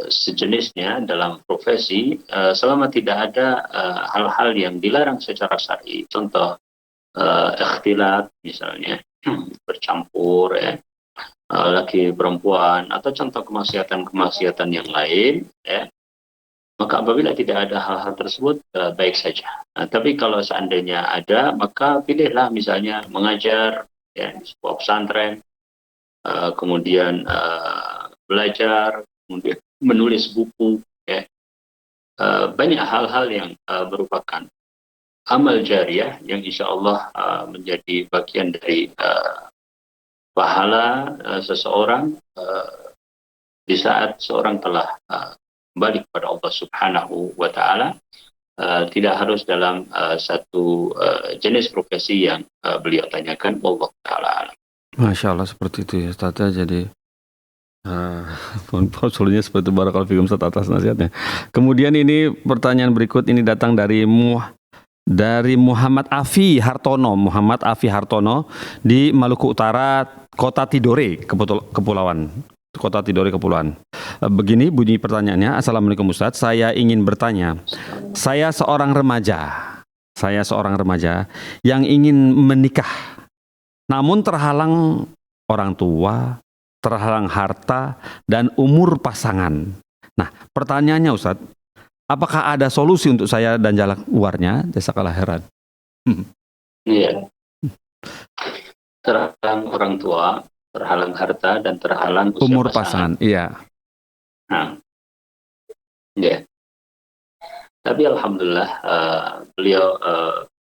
[SPEAKER 2] sejenisnya dalam profesi, selama tidak ada hal-hal yang dilarang secara syar'i, contoh ikhtilat misalnya, bercampur, ya, laki perempuan, atau contoh kemaksiatan-kemaksiatan yang lain, ya, maka apabila tidak ada hal-hal tersebut, baik saja. Nah, tapi kalau seandainya ada, maka pilihlah misalnya mengajar, ya, di sebuah pesantren, kemudian belajar, kemudian menulis buku, ya. Banyak hal-hal yang merupakan amal jariah yang insya Allah menjadi bagian dari pahala seseorang di saat seorang telah kembali kepada Allah Subhanahu wa Ta'ala. Tidak harus dalam satu jenis profesi yang beliau tanyakan. Allah Ta'ala.
[SPEAKER 1] Masya Allah, seperti itu ya Ustaz. Jadi solusinya seperti itu. Barakallahu fikum Ustaz atas nasihatnya. Kemudian ini pertanyaan berikut ini datang dari Muhammad Afi Hartono. Muhammad Afi Hartono di Maluku Utara, Kota Tidore, Kepulauan. Kota Tidore, Kepulauan. Begini bunyi pertanyaannya. Assalamualaikum Ustaz, saya ingin bertanya. Saya seorang remaja yang ingin menikah, namun terhalang orang tua, terhalang harta, dan umur pasangan. Nah, pertanyaannya Ustadz, apakah ada solusi untuk saya dan jalan keluarnya? Jazakallah khairan.
[SPEAKER 2] Iya. Terhalang orang tua, terhalang harta, dan terhalang usia
[SPEAKER 1] umur pasangan. Iya.
[SPEAKER 2] Nah, ya. Tapi alhamdulillah beliau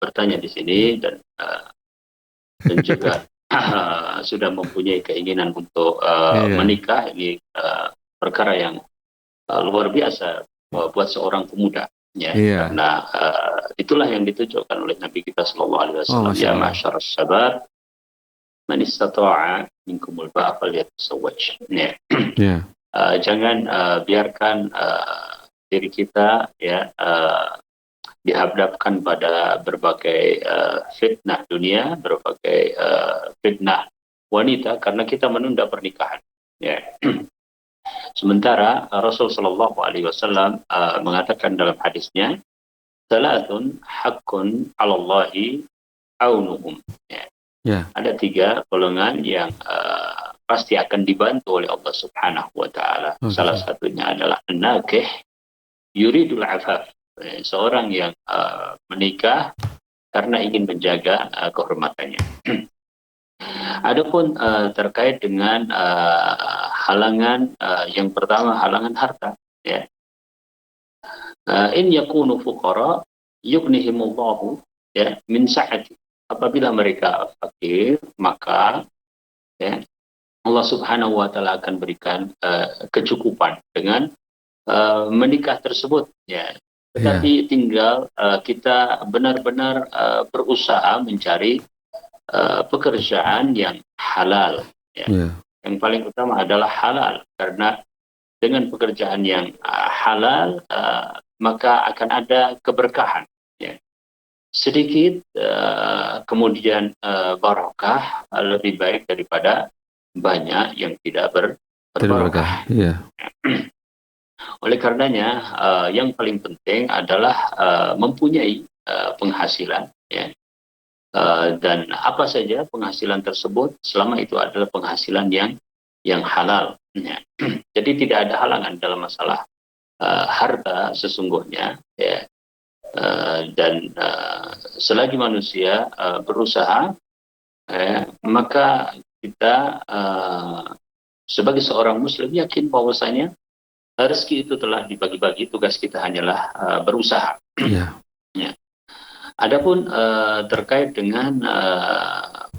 [SPEAKER 2] bertanya di sini dan juga sudah mempunyai keinginan untuk menikah. Ini perkara yang luar biasa buat seorang pemuda, ya. Karena itulah yang ditujukan oleh Nabi kita Sallallahu Alaihi Wasallam. Ya ma'syarus syabab, man istata'a minkumul ba'a falyatazawwaj. Ya. Jangan biarkan diri kita, ya, dihadapkan pada berbagai fitnah dunia, berbagai fitnah wanita, karena kita menunda pernikahan. Ya. Sementara Rasul Shallallahu Alaihi Wasallam mengatakan dalam hadisnya, salatun haqqun 'alallahi aunuhum. Ya. Yeah. Ada 3 golongan yang pasti akan dibantu oleh Allah Subhanahu wa Ta'ala. Salah satunya adalah an-nakih yuridul afaf. Seorang yang menikah karena ingin menjaga kehormatannya. Adapun terkait dengan halangan, yang pertama halangan harta, ya. In yakunu fuqara yughnihimullahu, ya, min sa'ati. Apabila mereka fakir, maka, ya, Allah Subhanahu wa Ta'ala akan berikan kecukupan dengan menikah tersebut, ya. Tetapi tinggal kita benar-benar berusaha mencari pekerjaan yang halal, ya. Yang paling utama adalah halal, karena dengan pekerjaan yang halal maka akan ada keberkahan, ya. Sedikit kemudian barakah lebih baik daripada banyak yang tidak berbarakah. Ya. Oleh karenanya yang paling penting adalah mempunyai penghasilan, ya. Dan apa saja penghasilan tersebut selama itu adalah penghasilan yang halal, ya. Jadi tidak ada halangan dalam masalah harta sesungguhnya, ya. Dan selagi manusia berusaha, maka kita sebagai seorang muslim yakin bahwasanya rezeki itu telah dibagi-bagi, tugas kita hanyalah berusaha.
[SPEAKER 1] Ya.
[SPEAKER 2] Ya. Adapun terkait dengan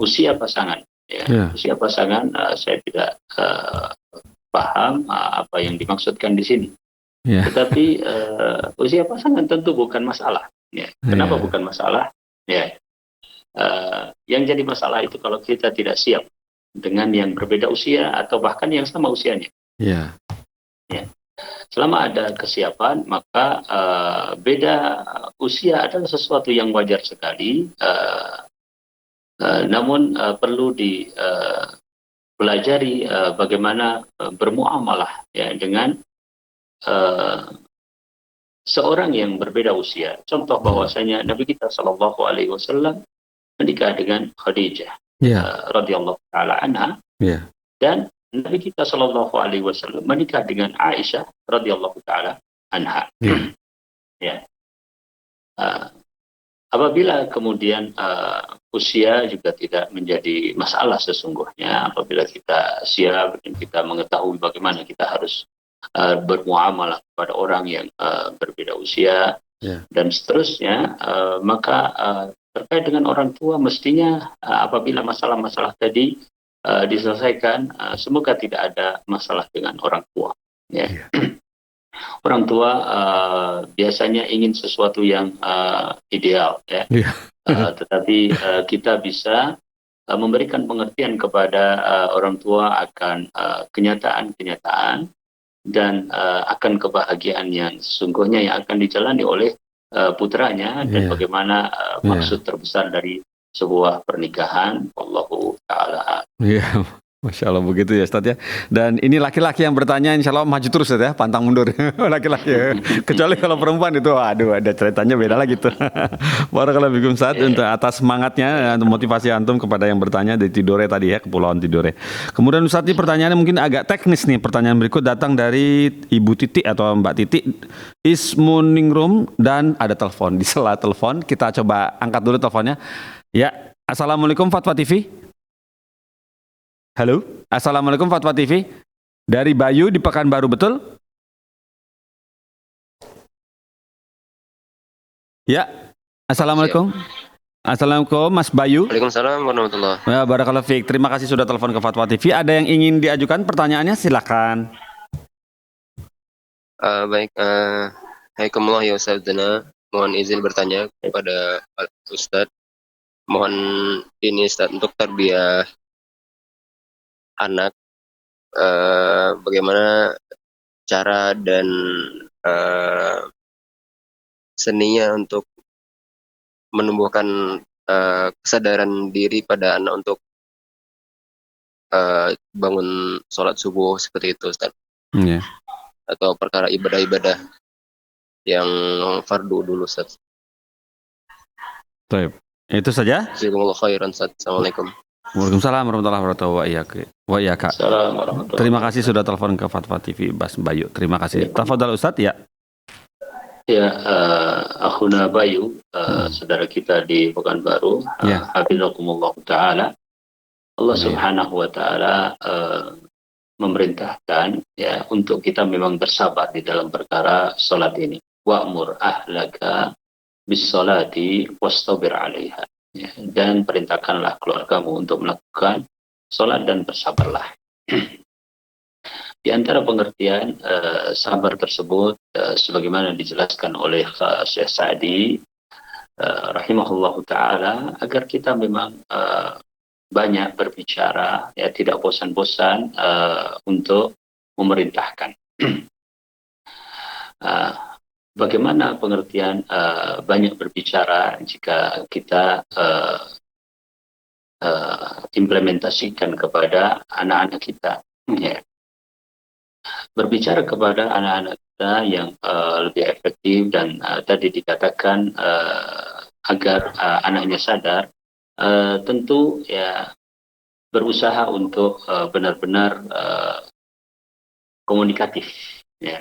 [SPEAKER 2] usia pasangan,
[SPEAKER 1] Ya.
[SPEAKER 2] usia pasangan, saya tidak paham apa yang dimaksudkan di sini.
[SPEAKER 1] Ya.
[SPEAKER 2] Tetapi usia pasangan tentu bukan masalah. Ya. Kenapa
[SPEAKER 1] Ya.
[SPEAKER 2] bukan masalah? Ya. Yang jadi masalah itu kalau kita tidak siap dengan yang berbeda usia atau bahkan yang sama usianya.
[SPEAKER 1] Ya.
[SPEAKER 2] Ya. Selama ada kesiapan, maka beda usia adalah sesuatu yang wajar sekali. Namun perlu dipelajari bagaimana bermuamalah ya dengan seorang yang berbeda usia. Contoh bahwasanya Nabi kita Shallallahu Alaihi Wasallam menikah dengan Khadijah radhiyallahu taala anha, dan Nabi kita Shallallahu Alaihi Wasallam menikah dengan Aisyah radhiyallahu taala anha. Ya. Apabila kemudian usia juga tidak menjadi masalah sesungguhnya, apabila kita siap dan kita mengetahui bagaimana kita harus bermuamalah kepada orang yang berbeda usia dan seterusnya, maka terkait dengan orang tua mestinya apabila masalah-masalah tadi diselesaikan, semoga tidak ada masalah dengan orang tua. Ya. Orang tua biasanya ingin sesuatu yang ideal, ya. Tetapi kita bisa memberikan pengertian kepada orang tua akan kenyataan-kenyataan dan akan kebahagiaan yang sesungguhnya yang akan dijalani oleh putranya dan bagaimana maksud terbesar dari sebuah pernikahan. Wallahu ta'ala.
[SPEAKER 1] Masya Allah begitu ya Ustaz ya. Dan ini laki-laki yang bertanya insya Allah maju terus ya, pantang mundur. Laki-laki ya. Kecuali kalau perempuan itu aduh ada ceritanya beda lagi tuh. Barakallahu fikum Ustaz untuk atas semangatnya, untuk motivasi antum kepada yang bertanya dari Tidore tadi ya, Kepulauan Tidore. Kemudian Ustaz ini pertanyaannya mungkin agak teknis nih. Pertanyaan berikut datang dari Ibu Titi atau Mbak Titi Ismuningrum dan ada telepon. Di sela telepon kita coba angkat dulu teleponnya. Ya, Assalamualaikum Fatwa TV. Halo, Assalamualaikum Fatwa TV. Dari Bayu di Pekanbaru, betul? Ya, Assalamualaikum. Assalamualaikum Mas Bayu.
[SPEAKER 3] Waalaikumsalam warahmatullahi wabarakatuh.
[SPEAKER 1] Ya, barakallahu fiik. Terima kasih sudah telepon ke Fatwa TV. Ada yang ingin diajukan pertanyaannya? Silakan.
[SPEAKER 3] Baik, Hayakumullah ya Ustadzana. Mohon izin bertanya kepada Ustadz. Mohon ini Ustadz untuk tarbiyah anak, bagaimana cara dan seninya untuk menumbuhkan kesadaran diri pada anak untuk bangun sholat subuh seperti itu Ustaz. Atau perkara ibadah-ibadah yang fardu dulu Ustaz.
[SPEAKER 1] Baik. Itu saja.
[SPEAKER 3] Jazakumullah khairan Ustaz. Assalamualaikum.
[SPEAKER 1] Waalaikumsalam warahmatullahi wabarakatuh. Wa iyaka. Terima kasih sudah telepon ke Fatwa TV Mas Bayu. Terima kasih. Tafadhal Ustaz ya.
[SPEAKER 2] Ya, akhuna Bayu, saudara kita di Pekanbaru, hafizakumullah taala. Allah Subhanahu wa taala memerintahkan ya untuk kita memang bersabar di dalam perkara salat ini. Wa'mur ahlaka bis salati wastabir 'alaiha. Ya, dan perintahkanlah keluargamu untuk melakukan sholat dan bersabarlah. Di antara pengertian sabar tersebut, sebagaimana dijelaskan oleh Syekh Sa'di rahimahullahu ta'ala, agar kita memang banyak berbicara, ya tidak bosan-bosan untuk memerintahkan. Bagaimana pengertian banyak berbicara jika kita implementasikan kepada anak-anak kita? Ya. Berbicara kepada anak-anak kita yang lebih efektif dan tadi dikatakan agar anaknya sadar, tentu ya berusaha untuk benar-benar komunikatif, ya.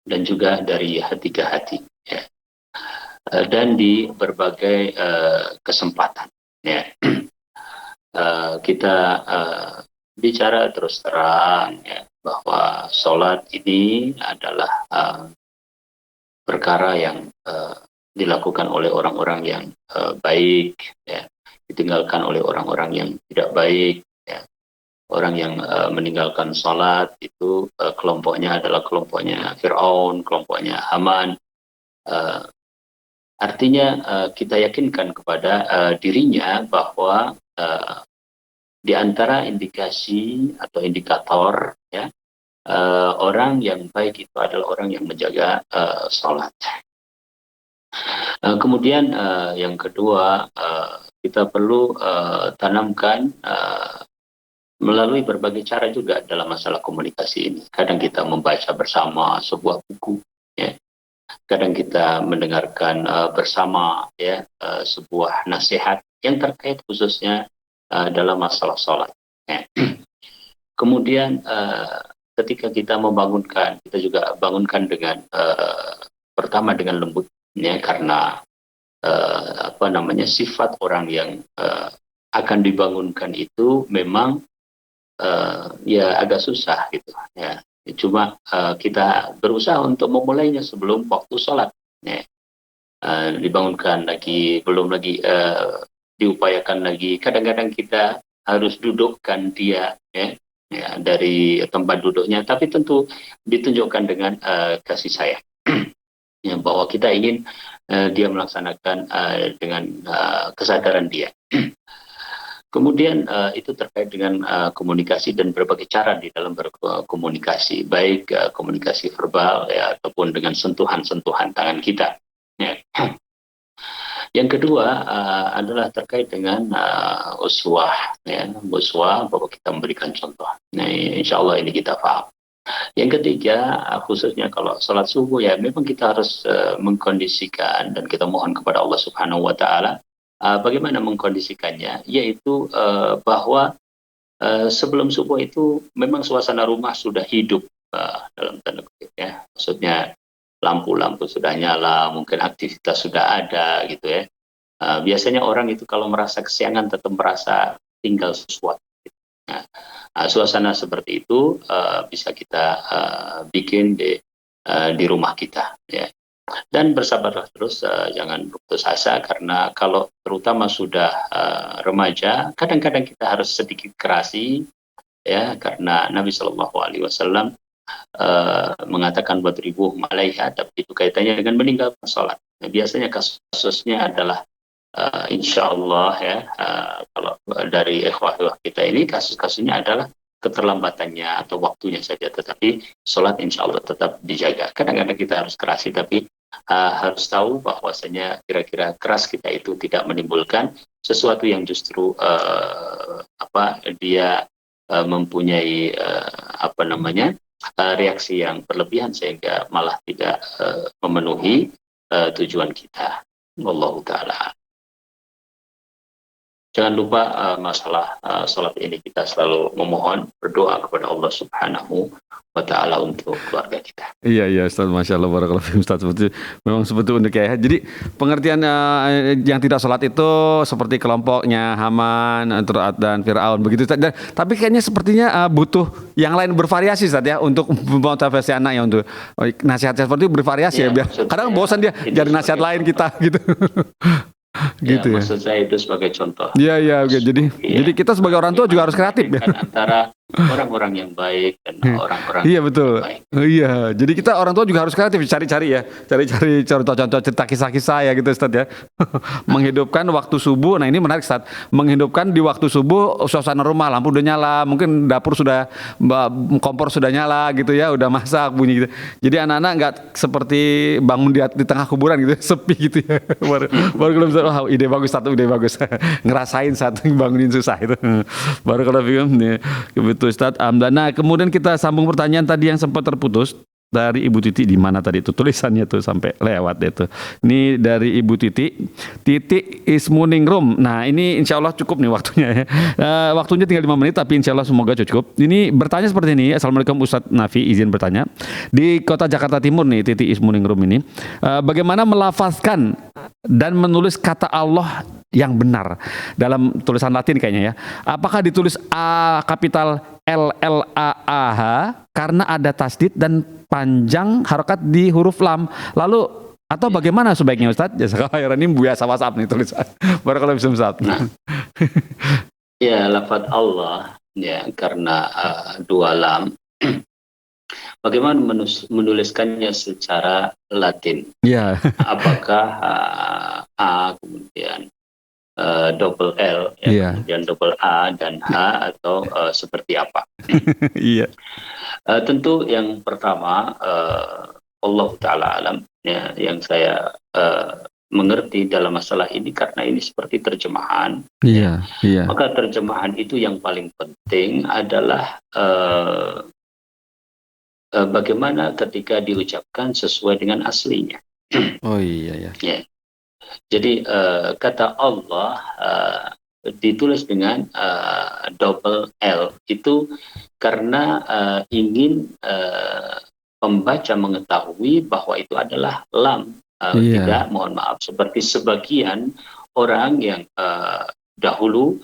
[SPEAKER 2] Dan juga dari hati ke hati, ya. Dan di berbagai kesempatan, ya. Kita bicara terus terang, ya. bahwa sholat ini adalah perkara yang dilakukan oleh orang-orang yang baik, ya, ditinggalkan oleh orang-orang yang tidak baik. Ya. Orang yang meninggalkan sholat itu kelompoknya adalah kelompoknya Fir'aun, kelompoknya Haman. Artinya kita yakinkan kepada dirinya bahwa di antara indikasi atau indikator, ya, orang yang baik itu adalah orang yang menjaga sholat. Kemudian yang kedua, kita perlu tanamkan melalui berbagai cara juga dalam masalah komunikasi ini. Kadang kita membaca bersama sebuah buku, ya. Kadang kita mendengarkan bersama, ya, sebuah nasihat yang terkait khususnya dalam masalah sholat. Ya. Kemudian ketika kita membangunkan, kita juga bangunkan dengan pertama dengan lembut, ya, karena sifat orang yang akan dibangunkan itu memang ya agak susah gitu, ya. Cuma kita berusaha untuk memulainya sebelum waktu sholat, ya. Dibangunkan lagi, belum lagi diupayakan lagi. Kadang-kadang kita harus dudukkan dia, ya, dari tempat duduknya, tapi tentu ditunjukkan dengan kasih sayang, ya, bahwa kita ingin dia melaksanakan dengan kesadaran dia. Kemudian itu terkait dengan komunikasi dan berbagai cara di dalam berkomunikasi, baik komunikasi verbal, ya, ataupun dengan sentuhan-sentuhan tangan kita. Ya. Yang kedua adalah terkait dengan uswah, ya, uswah bahwa kita memberikan contoh. Nah, insya Allah ini kita paham. Yang ketiga, khususnya kalau sholat subuh, ya memang kita harus mengkondisikan, dan kita mohon kepada Allah Subhanahu Wa Taala bagaimana mengkondisikannya, yaitu bahwa sebelum subuh itu memang suasana rumah sudah hidup dalam tanda kutip, ya, maksudnya lampu-lampu sudah nyala, mungkin aktivitas sudah ada gitu, ya. Biasanya orang itu kalau merasa kesiangan tetap merasa tinggal sesuatu. Nah, suasana seperti itu bisa kita bikin di rumah kita, ya. Dan bersabarlah terus, jangan putus asa, karena kalau terutama sudah remaja, kadang-kadang kita harus sedikit kerasi, ya, karena Nabi Shallallahu Alaihi Wasallam mengatakan wadribuhum alaiha, tapi itu kaitannya dengan meninggalkan sholat. Nah, biasanya kasusnya adalah insya Allah, ya, kalau dari ikhwah-ikhwah kita ini kasus-kasusnya adalah keterlambatannya atau waktunya saja, tetapi sholat insya Allah tetap dijaga. Kadang-kadang kita harus kerasi, tapi harus tahu bahwasanya kira-kira keras kita itu tidak menimbulkan sesuatu yang justru dia mempunyai reaksi yang berlebihan sehingga malah tidak memenuhi tujuan kita. Wallahu ta'ala. Jangan lupa masalah sholat ini kita selalu memohon, berdoa kepada Allah Subhanahu Wa Ta'ala untuk keluarga kita.
[SPEAKER 1] Iya Ustaz, Masya Allah, barakallahu fiikum Ustaz. Memang seperti unik, ya. Jadi pengertian yang tidak sholat itu seperti kelompoknya Haman dan Fir'aun begitu Ustaz. Tapi kayaknya sepertinya butuh yang lain bervariasi Ustaz, ya, untuk memotivasi anaknya untuk nasihat seperti itu bervariasi, ya, biar kadang bosan dia cari nasihat lain kita gitu. Gitu, ya.
[SPEAKER 2] Maksud saya itu sebagai contoh.
[SPEAKER 1] Iya, oke. Jadi kita sebagai orang tua juga harus kreatif, ya.
[SPEAKER 2] Antara orang-orang yang baik dan orang-orang
[SPEAKER 1] iya betul
[SPEAKER 2] yang baik.
[SPEAKER 1] Iya, jadi kita orang tua juga harus kreatif, cari-cari contoh-contoh cerita kisah-kisah, ya, gitu Ustaz, ya. Menghidupkan waktu subuh. Nah, ini menarik Ustaz, menghidupkan di waktu subuh suasana rumah, lampu udah nyala, mungkin dapur sudah, kompor sudah nyala gitu, ya, udah masak bunyi gitu. Jadi anak-anak nggak seperti bangun di tengah kuburan gitu, sepi gitu, ya. Baru kalau misalnya, oh, ide bagus, ngerasain saat bangunin susah itu. Baru kalau bingung, betul Ustaz. Nah, kemudian kita sambung pertanyaan tadi yang sempat terputus dari Ibu Titi. Di mana tadi itu tulisannya tuh sampai lewat itu. Ini dari Ibu Titi is morning room. Nah, ini insya Allah cukup nih waktunya, ya. Waktunya tinggal 5 menit, tapi insya Allah semoga cukup. Ini bertanya seperti ini. Assalamualaikum Ustadz Nafi, izin bertanya. Di kota Jakarta Timur nih, Titi is morning room ini, bagaimana melafazkan dan menulis kata Allah yang benar dalam tulisan Latin kayaknya, ya? Apakah ditulis A kapital LLAAH karena ada tasdid dan panjang harokat di huruf lam. Lalu atau bagaimana sebaiknya Ustadz? Jazakallah khairan, ini biasa WhatsApp nih tulisan. Barakallahu fiikum Ustadz.
[SPEAKER 2] Nah, ya lafadz Allah ya karena dua lam. Bagaimana menuliskannya secara Latin?
[SPEAKER 1] Iya.
[SPEAKER 2] Apakah A kemudian double L, ya,
[SPEAKER 1] Iya.
[SPEAKER 2] kemudian double A dan H atau seperti apa?
[SPEAKER 1] Iya.
[SPEAKER 2] Tentu yang pertama Allah Ta'ala alam ya, yang saya mengerti dalam masalah ini karena ini seperti terjemahan.
[SPEAKER 1] Iya. Iya.
[SPEAKER 2] Maka terjemahan itu yang paling penting adalah bagaimana ketika diucapkan sesuai dengan aslinya.
[SPEAKER 1] Oh iya ya.
[SPEAKER 2] Ya. Jadi kata Allah ditulis dengan double L itu karena ingin pembaca mengetahui bahwa itu adalah lam.
[SPEAKER 1] Iya.
[SPEAKER 2] Tidak, mohon maaf, seperti sebagian orang yang dahulu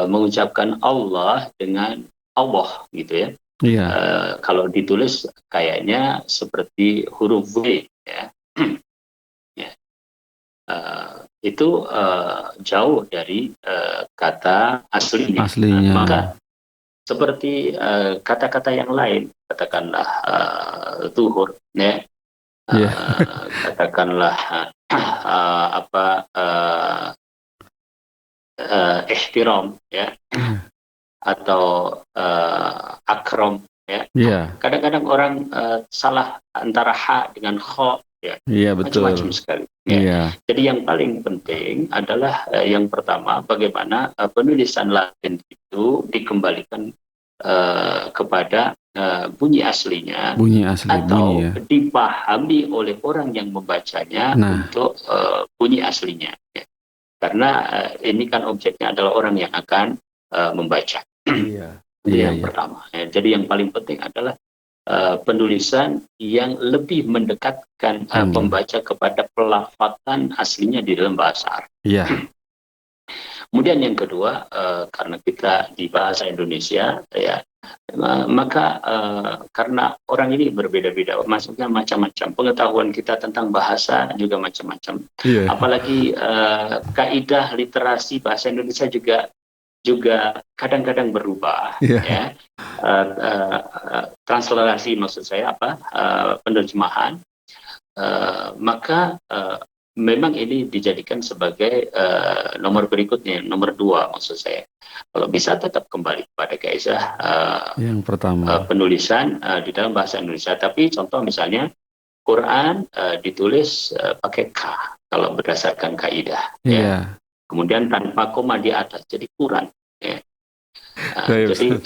[SPEAKER 2] mengucapkan Allah dengan Allah gitu ya.
[SPEAKER 1] Iya.
[SPEAKER 2] Kalau ditulis kayaknya seperti huruf W ya. Ya. Itu jauh dari kata aslinya.
[SPEAKER 1] Aslinya.
[SPEAKER 2] Maka seperti kata-kata yang lain, katakanlah zuhur ya.
[SPEAKER 1] Iya.
[SPEAKER 2] Katakanlah ihtiram ya. Atau akram ya.
[SPEAKER 1] Iya.
[SPEAKER 2] Kadang-kadang orang salah antara ha dengan kho ya.
[SPEAKER 1] Iya betul.
[SPEAKER 2] Macam-macam sekali. Ya.
[SPEAKER 1] Iya.
[SPEAKER 2] Jadi yang paling penting adalah yang pertama bagaimana penulisan Latin itu dikembalikan kepada bunyi aslinya
[SPEAKER 1] Bunyi asli.
[SPEAKER 2] atau
[SPEAKER 1] Bunyi ya.
[SPEAKER 2] dipahami oleh orang yang membacanya untuk bunyi aslinya. Ya. Karena ini kan objeknya adalah orang yang akan membaca.
[SPEAKER 1] Iya.
[SPEAKER 2] Itu
[SPEAKER 1] Iya.
[SPEAKER 2] yang pertama. Ya, jadi yang paling penting adalah penulisan yang lebih mendekatkan pembaca kepada pelafatan aslinya di dalam bahasa Arab.
[SPEAKER 1] Iya.
[SPEAKER 2] Kemudian yang kedua, karena kita di bahasa Indonesia, ya, maka karena orang ini berbeda-beda, maksudnya macam-macam. Pengetahuan kita tentang bahasa juga macam-macam.
[SPEAKER 1] Iya.
[SPEAKER 2] Apalagi kaidah literasi bahasa Indonesia juga kadang-kadang berubah.
[SPEAKER 1] Iya.
[SPEAKER 2] Ya. Transliterasi maksud saya penerjemahan. Maka memang ini dijadikan sebagai nomor berikutnya, nomor 2 maksud saya. Kalau bisa tetap kembali kepada kaidah
[SPEAKER 1] Yang pertama.
[SPEAKER 2] penulisan di dalam bahasa Indonesia. Tapi contoh misalnya Quran ditulis pakai K kalau berdasarkan kaidah.
[SPEAKER 1] Iya.
[SPEAKER 2] Ya. Kemudian tanpa koma di atas, jadi Quran. Ya. Jadi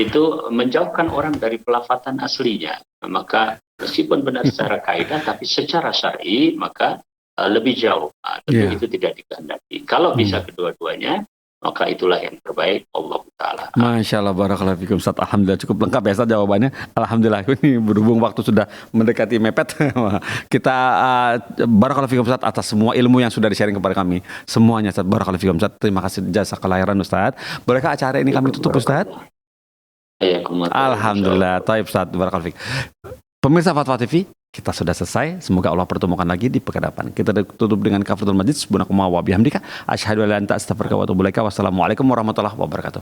[SPEAKER 2] itu menjauhkan orang dari pelafatan aslinya. Maka meskipun benar secara kaidah, tapi secara syar'i maka lebih jauh. Tentu itu tidak dikehendaki. Kalau bisa kedua-duanya, maka itulah yang terbaik Allah Ta'ala.
[SPEAKER 1] Masya Allah, barakallahu fikum Ustaz. Alhamdulillah cukup lengkap ya Ustaz jawabannya. Alhamdulillah, ini berhubung waktu sudah mendekati mepet. Kita barakallahu fikum Ustaz atas semua ilmu yang sudah di-sharing kepada kami. Semuanya Ustaz, barakallahu fikum Ustaz. Terima kasih jazakallahu khairan Ustaz. Bolehkah acara ini kami tutup Ustaz? Alhamdulillah, taib Ustaz, barakallahu fikum. Pemirsa Fatwa TV, kita sudah selesai. Semoga Allah pertemukan lagi di pekan depan. Kita tutup dengan kafaratul majlis. Subhanallahi wa bihamdika asyhadu an la ilaha illa anta astaghfiruka wa atubu ilaik. Wassalamualaikum warahmatullahi wabarakatuh.